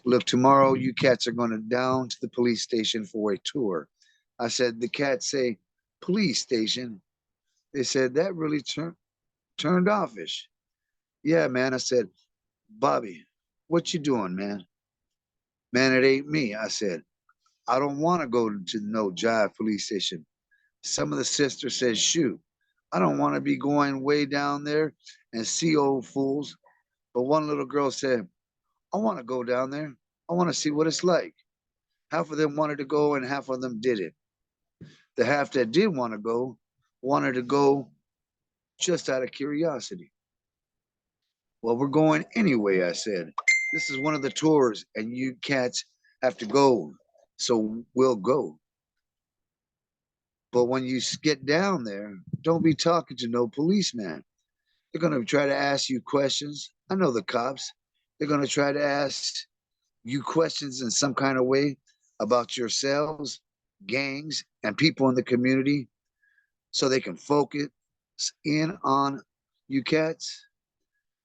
Look, tomorrow you cats are going to down to the police station for a tour. I said, the cats say, police station. They said, that really turned offish. Yeah, man. I said, Bobby, what you doing, man? Man, it ain't me. I said, I don't want to go to no jive police station. Some of the sisters said, shoot, I don't want to be going way down there and see old fools. But one little girl said, I want to go down there. I want to see what it's like. Half of them wanted to go and half of them didn't. The half that did want to go wanted to go just out of curiosity. Well, we're going anyway, I said. This is one of the tours, and you cats have to go. So we'll go. But when you get down there, don't be talking to no policeman. They're going to try to ask you questions. I know the cops. They're going to try to ask you questions in some kind of way about yourselves, gangs, and people in the community so they can focus in on you cats.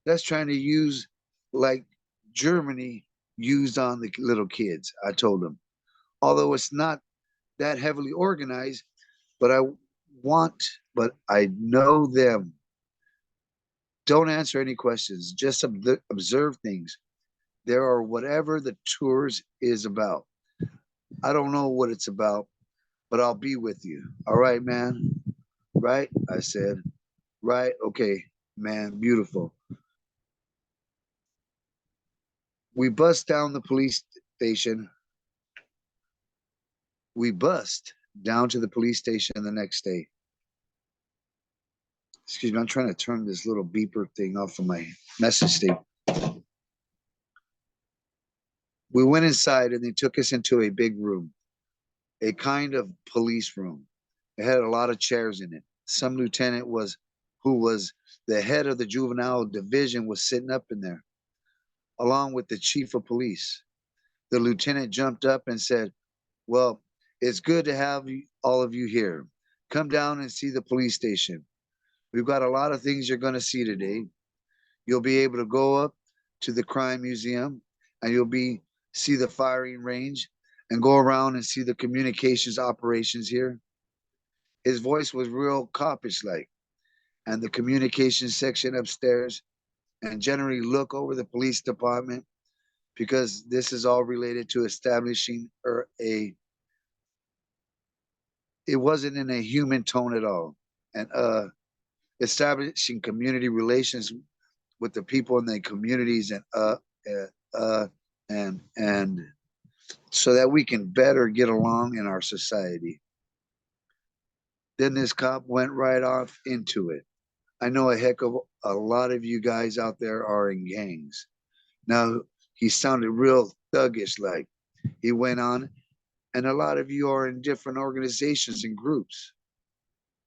That's trying to use like Germany used on the little kids, I told them. Although it's not that heavily organized, but but I know them. Don't answer any questions, just observe things. There are whatever the tours is about. I don't know what it's about, but I'll be with you. All right, man. Right? I said, right. Okay, man. Beautiful. We bust down the police station. We bust down to the police station the next day. Excuse me, I'm trying to turn this little beeper thing off of my message tape. We went inside and they took us into a big room, a kind of police room. It had a lot of chairs in it. Some lieutenant who was the head of the juvenile division was sitting up in there, along with the chief of police. The lieutenant jumped up and said, well, it's good to have all of you here. Come down and see the police station. We've got a lot of things you're going to see today. You'll be able to go up to the crime museum and see the firing range and go around and see the communications operations here. His voice was real coppish like, and the communications section upstairs, and generally look over the police department because this is all related to establishing it wasn't in a human tone at all. And establishing community relations with the people in the communities and so that we can better get along in our society. Then this cop went right off into it. I know a heck of a lot of you guys out there are in gangs. Now, he sounded real thuggish like. He went on, and a lot of you are in different organizations and groups.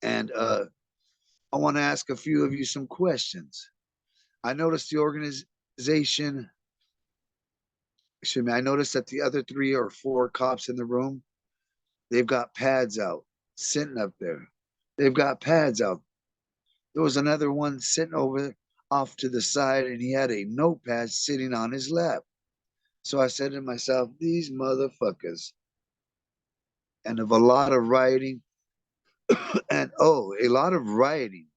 And I want to ask a few of you some questions. I noticed the organization, excuse me, I noticed that the other 3 or 4 cops in the room, they've got pads out, sitting up there. They've got pads out. There was another one sitting over off to the side, and he had a notepad sitting on his lap. So I said to myself, these motherfuckers. And of a lot of rioting, and a lot of rioting.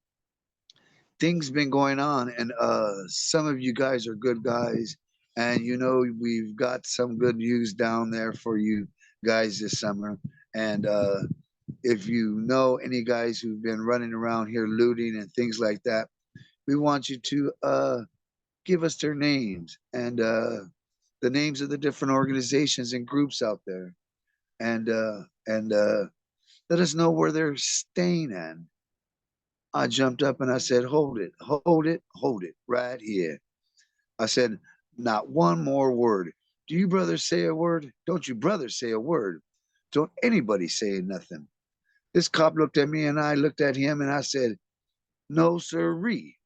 Things been going on, and some of you guys are good guys, and we've got some good news down there for you guys this summer. And if you know any guys who've been running around here looting and things like that, we want you to give us their names and the names of the different organizations and groups out there, and let us know where they're staying at. I jumped up and I said, hold it, hold it, hold it right here. I said, not one more word. Do you brothers say a word? Don't you brothers say a word? Don't anybody say nothing. This cop looked at me and I looked at him and I said, no, sirree.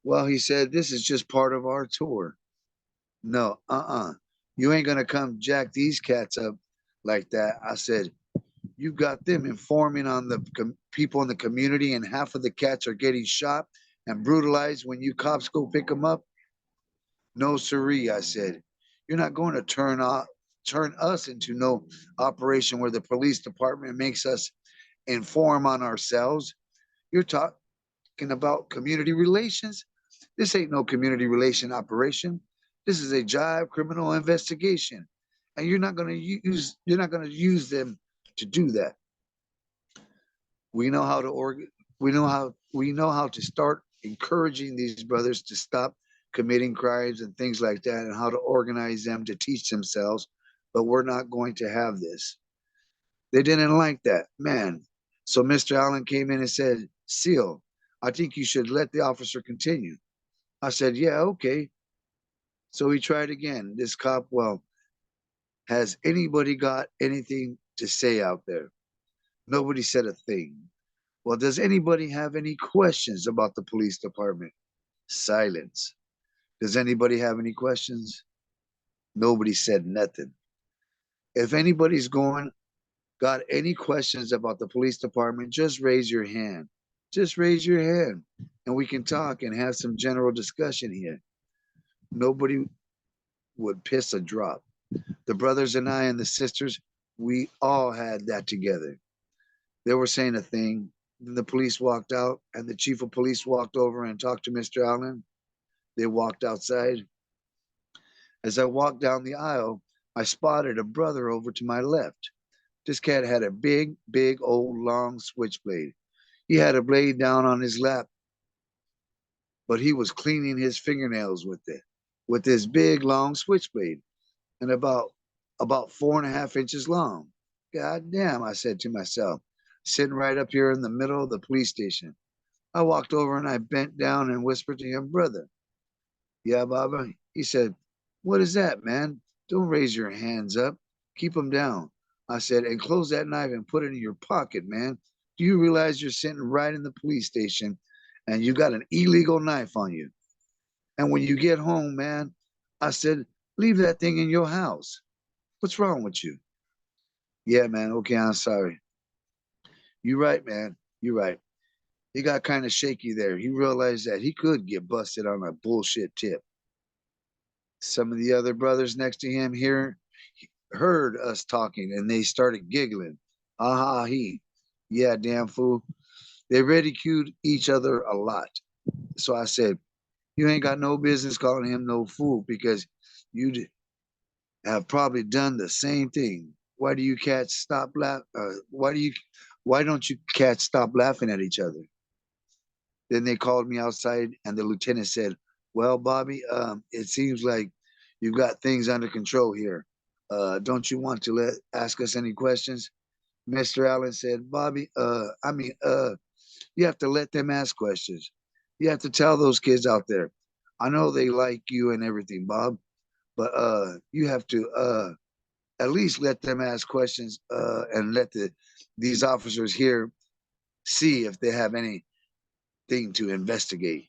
Well, he said, this is just part of our tour. No, you ain't gonna come jack these cats up like that. I said, you got them informing on the people in the community, and half of the cats are getting shot and brutalized when you cops go pick them up. No, siree, I said. You're not going to turn us into no operation where the police department makes us inform on ourselves. You're talking about community relations. This ain't no community relation operation. This is a job criminal investigation. And you're not going to use them to do that. We know how to we know how to start encouraging these brothers to stop committing crimes and things like that, and how to organize them to teach themselves, but we're not going to have this. They didn't like that, man. So Mr. Allen came in and said, Seale, I think you should let the officer continue. I said, yeah, okay. So he tried again. This cop, well, has anybody got anything to say out there? Nobody said a thing. Well, does anybody have any questions about the police department? Silence. Does anybody have any questions? Nobody said nothing. If anybody's got any questions about the police department, just raise your hand. Just raise your hand and we can talk and have some general discussion here. Nobody would piss a drop. The brothers and I and the sisters, we all had that together. They were saying a thing. Then the police walked out, and the chief of police walked over and talked to Mr. Allen. They walked outside. As I walked down the aisle, I spotted a brother over to my left. This cat had a big, big, old, long switchblade. He had a blade down on his lap, but he was cleaning his fingernails with it, with this big, long switchblade, and about 4.5 inches long. God damn, I said to myself, sitting right up here in the middle of the police station. I walked over and I bent down and whispered to him, brother. Yeah, Baba. He said, what is that, man? Don't raise your hands up. Keep them down. I said, and close that knife and put it in your pocket, man. Do you realize you're sitting right in the police station and you got an illegal knife on you? And when you get home, man, I said, leave that thing in your house. What's wrong with you? Yeah, man. Okay, I'm sorry. You're right, man. You're right. He got kind of shaky there. He realized that he could get busted on a bullshit tip. Some of the other brothers next to him here heard us talking and they started giggling. Ah, he. Yeah, damn fool. They ridiculed each other a lot. So I said, you ain't got no business calling him no fool because you have probably done the same thing. Why do you cats stop laugh? Why don't you cats stop laughing at each other? Then they called me outside and the lieutenant said, well, Bobby, it seems like you've got things under control here. Don't you want to ask us any questions? Mr. Allen said, Bobby, you have to let them ask questions. You have to tell those kids out there. I know they like you and everything, Bob, but you have to at least let them ask questions and let these officers here see if they have anything to investigate.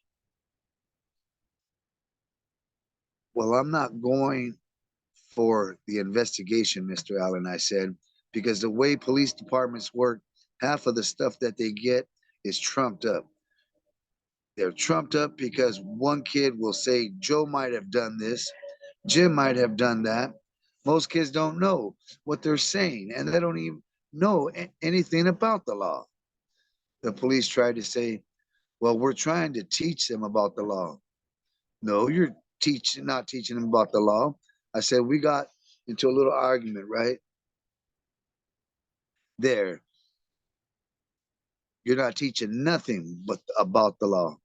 Well, I'm not going for the investigation, Mr. Allen, I said, because the way police departments work, half of the stuff that they get is trumped up. They're trumped up because one kid will say, Joe might have done this, Jim might have done that. Most kids don't know what they're saying, and they don't even know anything about the law. The police tried to say, well, we're trying to teach them about the law. No, you're not teaching them about the law. I said, we got into a little argument, right? There. You're not teaching nothing but about the law.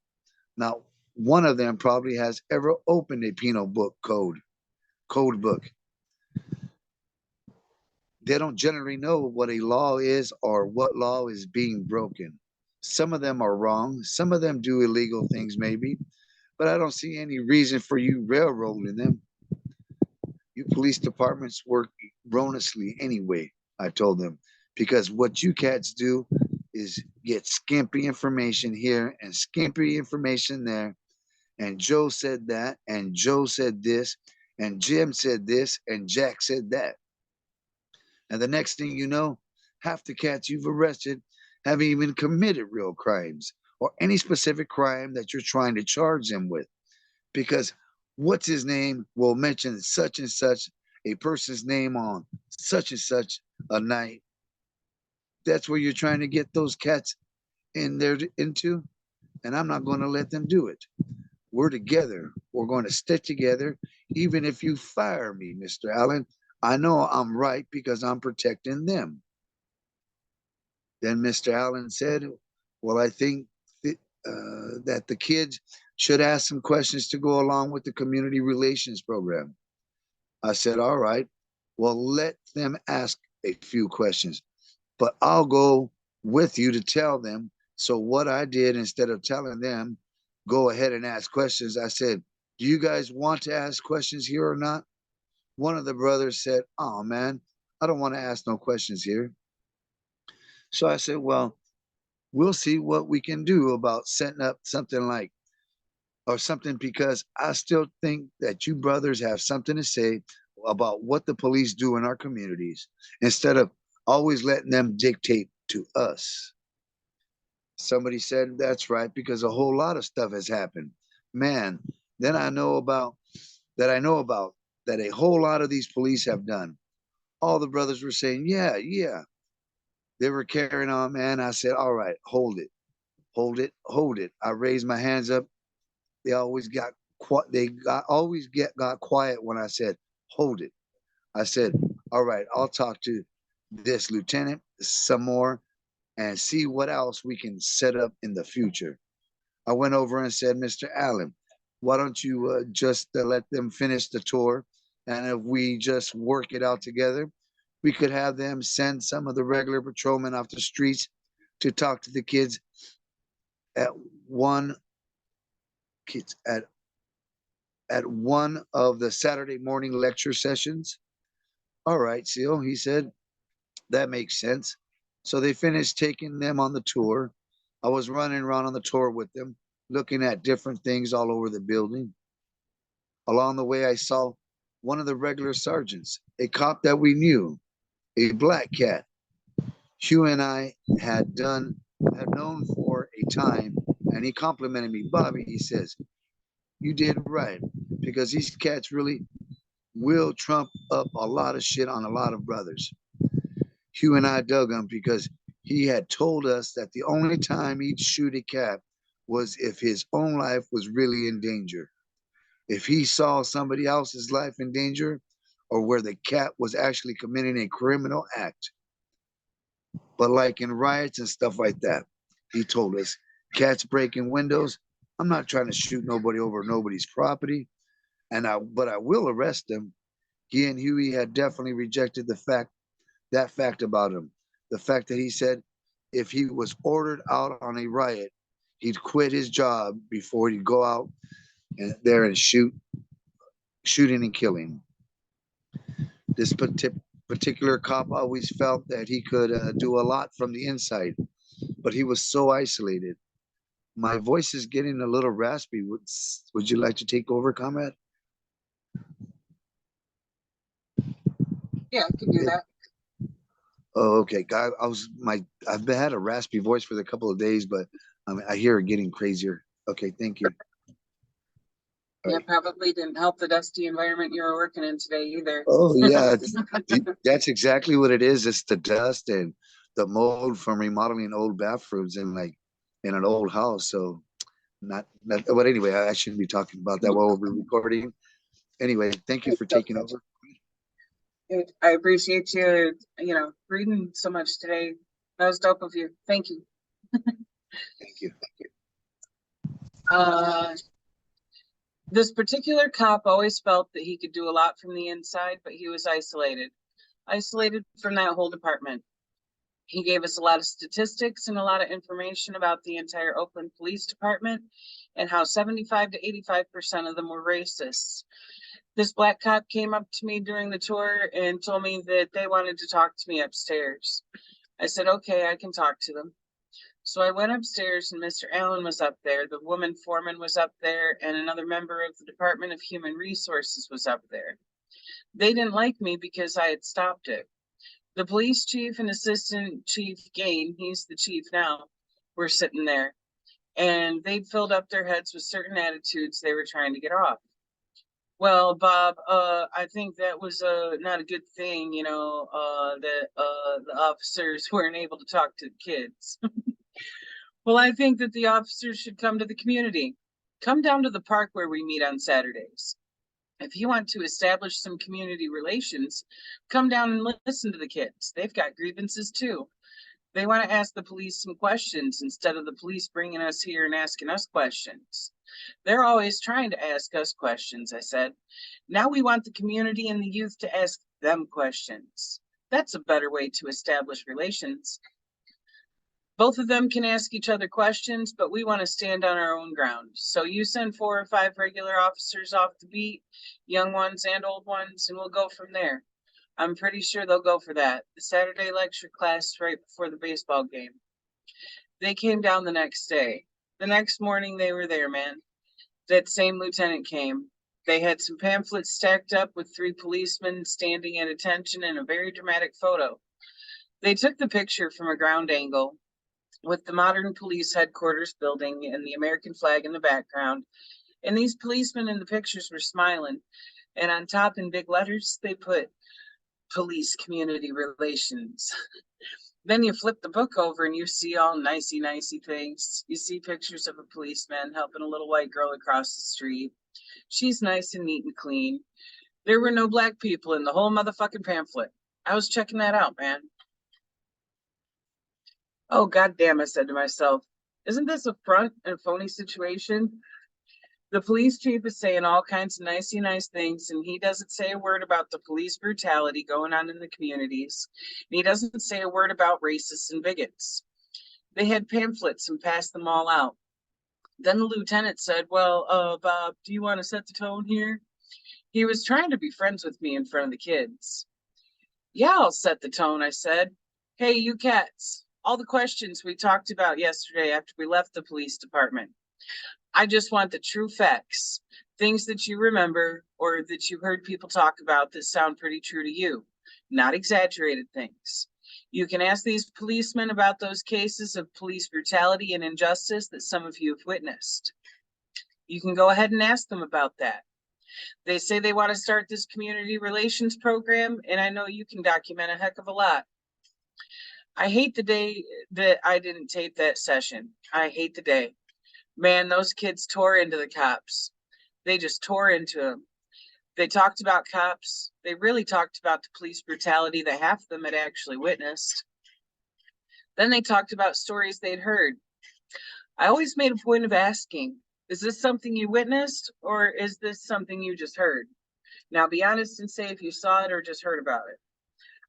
Now, one of them probably has ever opened a penal book code book. They don't generally know what a law is or what law is being broken. Some of them are wrong. Some of them do illegal things, maybe, but I don't see any reason for you railroading them. You police departments work erroneously anyway, I told them, because what you cats do is get skimpy information here and skimpy information there, and Joe said that, and Joe said this, and Jim said this, and Jack said that. And the next thing you know, half the cats you've arrested haven't even committed real crimes or any specific crime that you're trying to charge them with. Because what's his name will mention such and such a person's name on such and such a night. That's where you're trying to get those cats in there into. And I'm not going to let them do it. We're together. We're going to stick together. Even if you fire me, Mr. Allen, I know I'm right because I'm protecting them. Then Mr. Allen said, well, I think that the kids should ask some questions to go along with the community relations program. I said, all right, well, let them ask a few questions, but I'll go with you to tell them. So what I did, instead of telling them, go ahead and ask questions, I said, do you guys want to ask questions here or not? One of the brothers said, oh man, I don't want to ask no questions here. So I said, well, we'll see what we can do about setting up something like, or something, because I still think that you brothers have something to say about what the police do in our communities instead of always letting them dictate to us. Somebody said that's right because a whole lot of stuff has happened. Man, then I know about that a whole lot of these police have done. All the brothers were saying, yeah, yeah. They were carrying on, man. I said, all right, hold it, hold it, hold it. I raised my hands up. They always got got quiet when I said, hold it. I said, all right, I'll talk to this lieutenant some more and see what else we can set up in the future. I went over and said, Mr. Allen, why don't you just let them finish the tour? And if we just work it out together, we could have them send some of the regular patrolmen off the streets to talk to the kids at one kids at one of the Saturday morning lecture sessions. All right, Seale, he said, that makes sense. So they finished taking them on the tour. I was running around on the tour with them, looking at different things all over the building. Along the way, I saw one of the regular sergeants, a cop that we knew, a black cat. Hugh and I had known for a time, and he complimented me. Bobby, he says, you did right, because these cats really will trump up a lot of shit on a lot of brothers. Hugh and I dug him because he had told us that the only time he'd shoot a cat was if his own life was really in danger. If he saw somebody else's life in danger or where the cat was actually committing a criminal act. But like in riots and stuff like that, he told us, cats breaking windows, I'm not trying to shoot nobody over nobody's property, but I will arrest them. He and Huey had definitely rejected that fact about him. The fact that he said if he was ordered out on a riot, he'd quit his job before he'd go out there and shooting and killing. This particular cop always felt that he could do a lot from the inside, but he was so isolated. My voice is getting a little raspy. Would you like to take over, Comrade? Yeah, I can do that. Oh, okay. I've had a raspy voice for a couple of days, but I hear it getting crazier. Okay, thank you. Yeah, probably didn't help the dusty environment you were working in today either. Oh yeah, that's exactly what it is. It's the dust and the mold from remodeling old bathrooms in an old house. So not but anyway, I shouldn't be talking about that while we're recording. Anyway, thank you for taking over. I appreciate you, reading so much today. That was dope of you. Thank you. Thank you. This particular cop always felt that he could do a lot from the inside, but he was isolated from that whole department. He gave us a lot of statistics and a lot of information about the entire Oakland Police Department and how 75 to 85% of them were racist. This black cop came up to me during the tour and told me that they wanted to talk to me upstairs. I said, okay, I can talk to them. So I went upstairs and Mr. Allen was up there, the woman foreman was up there, and another member of the Department of Human Resources was up there. They didn't like me because I had stopped it. The police chief and assistant chief Gain, he's the chief now, were sitting there, and they'd filled up their heads with certain attitudes they were trying to get off. Well, Bob, I think that was not a good thing, that the officers weren't able to talk to the kids. Well, I think that the officers should come to the community. Come down to the park where we meet on Saturdays. If you want to establish some community relations, come down and listen to the kids. They've got grievances too. They want to ask the police some questions instead of the police bringing us here and asking us questions. They're always trying to ask us questions, I said. Now we want the community and the youth to ask them questions. That's a better way to establish relations. Both of them can ask each other questions, but we want to stand on our own ground. So you send 4 or 5 regular officers off the beat, young ones and old ones, and we'll go from there. I'm pretty sure they'll go for that. The Saturday lecture class right before the baseball game. They came down the next day. The next morning they were there, man. That same lieutenant came. They had some pamphlets stacked up with 3 policemen standing at attention in a very dramatic photo. They took the picture from a ground angle with the modern police headquarters building and the American flag in the background. And these policemen in the pictures were smiling. And on top in big letters, they put police community relations. Then you flip the book over and you see all nicey things. You see pictures of a policeman helping a little white girl across the street. She's nice and neat and clean. There were no black people in the whole motherfucking pamphlet. I was checking that out, man. Oh, goddamn, I said to myself, isn't this a front and phony situation? The police chief is saying all kinds of nice things, and he doesn't say a word about the police brutality going on in the communities. And he doesn't say a word about racists and bigots. They had pamphlets and passed them all out. Then the lieutenant said, well, Bob, do you want to set the tone here? He was trying to be friends with me in front of the kids. Yeah, I'll set the tone, I said. Hey, you cats, all the questions we talked about yesterday after we left the police department. I just want the true facts, things that you remember or that you heard people talk about that sound pretty true to you, not exaggerated things. You can ask these policemen about those cases of police brutality and injustice that some of you have witnessed. You can go ahead and ask them about that. They say they want to start this community relations program, and I know you can document a heck of a lot. I hate the day that I didn't tape that session. I hate the day. Man, those kids tore into the cops. They just tore into them. They talked about cops. They really talked about the police brutality that half of them had actually witnessed. Then they talked about stories they'd heard. I always made a point of asking, is this something you witnessed or is this something you just heard? Now be honest and say if you saw it or just heard about it.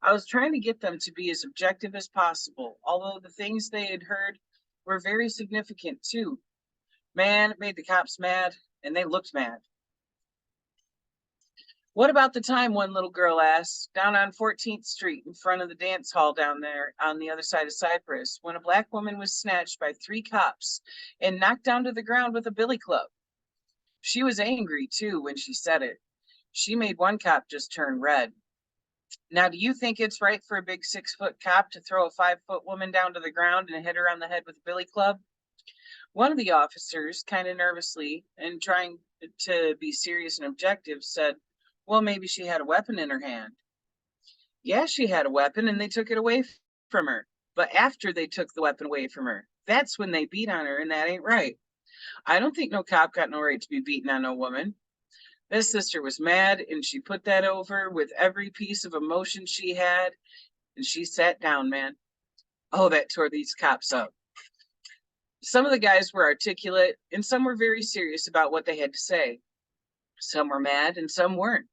I was trying to get them to be as objective as possible, although the things they had heard were very significant too. Man, it made the cops mad, and they looked mad. What about the time, one little girl asked, down on 14th Street in front of the dance hall down there on the other side of Cypress, when a black woman was snatched by 3 cops and knocked down to the ground with a billy club? She was angry, too, when she said it. She made one cop just turn red. Now, do you think it's right for a big 6-foot cop to throw a 5-foot woman down to the ground and hit her on the head with a billy club? One of the officers, kind of nervously and trying to be serious and objective, said, well, maybe she had a weapon in her hand. Yeah, she had a weapon and they took it away from her. But after they took the weapon away from her, that's when they beat on her, and that ain't right. I don't think no cop got no right to be beating on no woman. This sister was mad, and she put that over with every piece of emotion she had, and she sat down, man. Oh, that tore these cops up. Some of the guys were articulate, and some were very serious about what they had to say. Some were mad, and some weren't.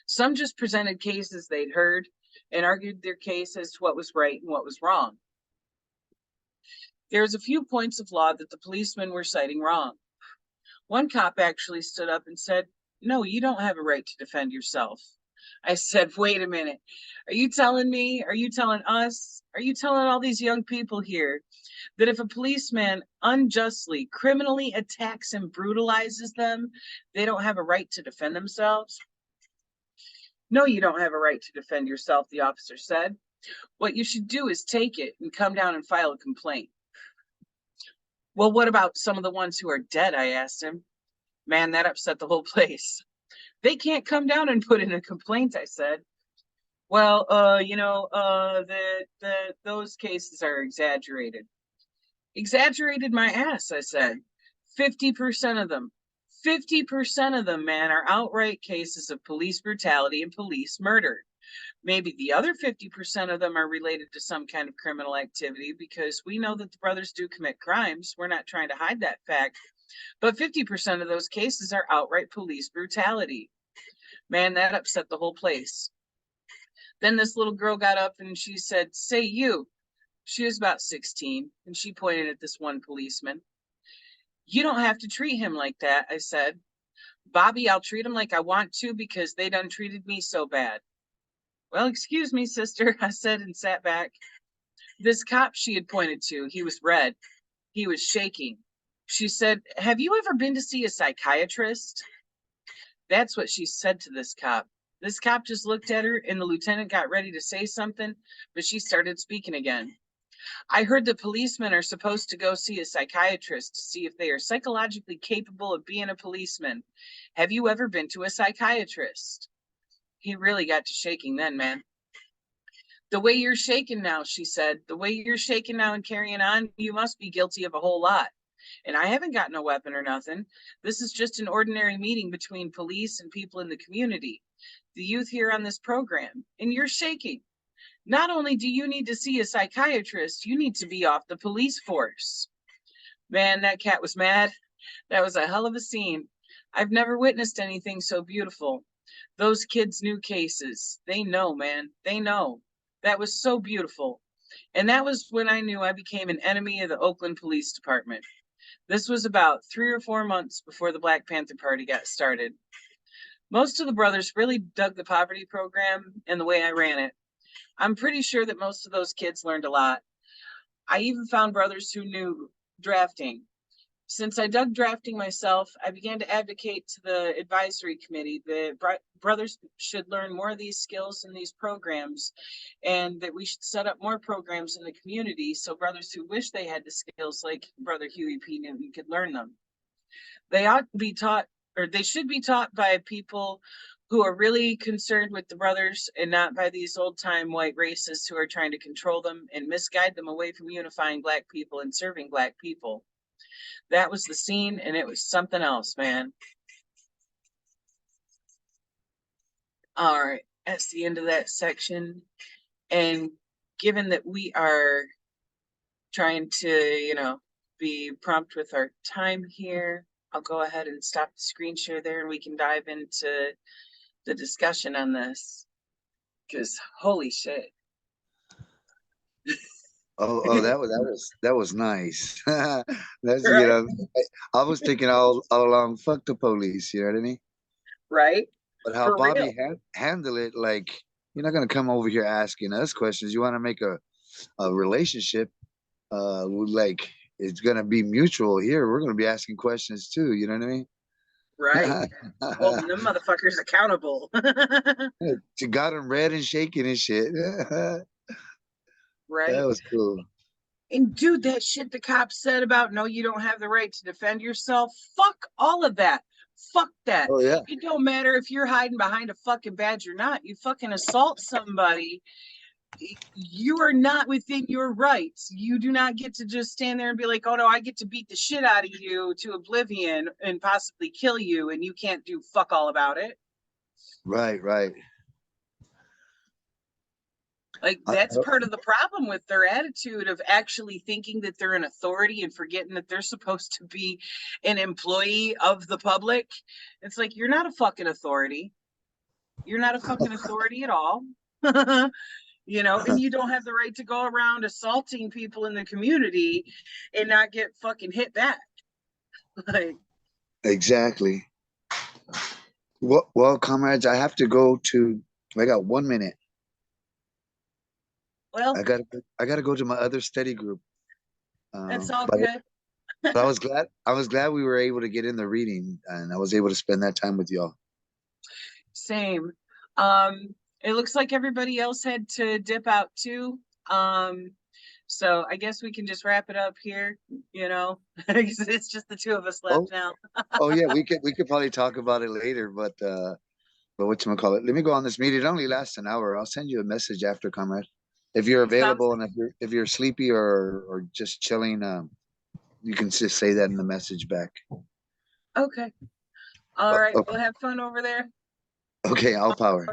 Some just presented cases they'd heard and argued their case as to what was right and what was wrong. There was a few points of law that the policemen were citing wrong. One cop actually stood up and said, no, you don't have a right to defend yourself. I said, wait a minute. Are you telling me? Are you telling us? Are you telling all these young people here that if a policeman unjustly, criminally attacks and brutalizes them, they don't have a right to defend themselves? No, you don't have a right to defend yourself, the officer said. What you should do is take it and come down and file a complaint. Well, what about some of the ones who are dead? I asked him. Man, that upset the whole place. They can't come down and put in a complaint, I said. Well, those cases are exaggerated. Exaggerated my ass, I said. 50% of them. 50% of them, man, are outright cases of police brutality and police murder. Maybe the other 50% of them are related to some kind of criminal activity, because we know that the brothers do commit crimes. We're not trying to hide that fact. But 50% of those cases are outright police brutality. Man, that upset the whole place. Then this little girl got up and she said, say you. She was about 16, and she pointed at this one policeman. You don't have to treat him like that, I said. Bobby, I'll treat him like I want to because they done treated me so bad. Well, excuse me, sister, I said and sat back. This cop she had pointed to, he was red. He was shaking. She said, have you ever been to see a psychiatrist? That's what she said to this cop. This cop just looked at her, and the lieutenant got ready to say something, but she started speaking again. I heard that policemen are supposed to go see a psychiatrist to see if they are psychologically capable of being a policeman. Have you ever been to a psychiatrist? He really got to shaking then, man. The way you're shaking now, she said, the way you're shaking now and carrying on, you must be guilty of a whole lot. And I haven't got no weapon or nothing. This is just an ordinary meeting between police and people in the community, the youth here on this program, and you're shaking. Not only do you need to see a psychiatrist, you need to be off the police force. Man, that cat was mad. That was a hell of a scene. I've never witnessed anything so beautiful. Those kids knew cases. They know, man. They know. That was so beautiful. And that was when I knew I became an enemy of the Oakland Police Department. This was about 3 or 4 months before the Black Panther Party got started. Most of the brothers really dug the poverty program and the way I ran it. I'm pretty sure that most of those kids learned a lot. I even found brothers who knew drafting. Since I dug drafting myself, I began to advocate to the advisory committee that brothers should learn more of these skills in these programs, and that we should set up more programs in the community so brothers who wish they had the skills like Brother Huey P. Newton could learn them. They ought to be taught, or they should be taught by people who are really concerned with the brothers and not by these old-time white racists who are trying to control them and misguide them away from unifying Black people and serving Black people. That was the scene, and it was something else, man. All right, that's the end of that section. And given that we are trying to, be prompt with our time here, I'll go ahead and stop the screen share there, and we can dive into the discussion on this. Because holy shit. Oh, that was nice. That's Right. I was thinking all along, fuck the police. You know what I mean? Right? But how For real. Bobby handled it, like you're not gonna come over here asking us questions. You want to make a relationship, like it's gonna be mutual here. We're gonna be asking questions too. You know what I mean? Right. Holding them motherfuckers accountable. She got him red and shaking and shit. That Right. was cool. And dude, that shit the cops said about no, you don't have the right to defend yourself. Fuck all of that. Fuck that. Oh yeah, It don't matter if you're hiding behind a fucking badge or not. You fucking assault somebody. You are not within your rights. You do not get to just stand there and be like, oh no, I get to beat the shit out of you to oblivion and possibly kill you, and you can't do fuck all about it. right. Like, that's part of the problem with their attitude of actually thinking that they're an authority and forgetting that they're supposed to be an employee of the public. It's like, you're not a fucking authority. You're not a fucking authority at all. And you don't have the right to go around assaulting people in the community and not get fucking hit back. Like, Exactly. Well, comrades, I have to go to I got 1 minute. Well, I gotta go to my other study group. that's all But good. I was glad we were able to get in the reading and I was able to spend that time with y'all. Same. It looks like everybody else had to dip out too. So I guess we can just wrap it up here, you know, 'cause it's just the two of us Oh, left now. oh yeah, we could probably talk about it later, but whatchamacallit, let me go on this meeting. It only lasts an hour. I'll send you a message after, comrade. If you're Sounds available and if you're sleepy or just chilling, you can just say that in the message back. okay. All right. Okay, We'll have fun over there. okay, I'll power.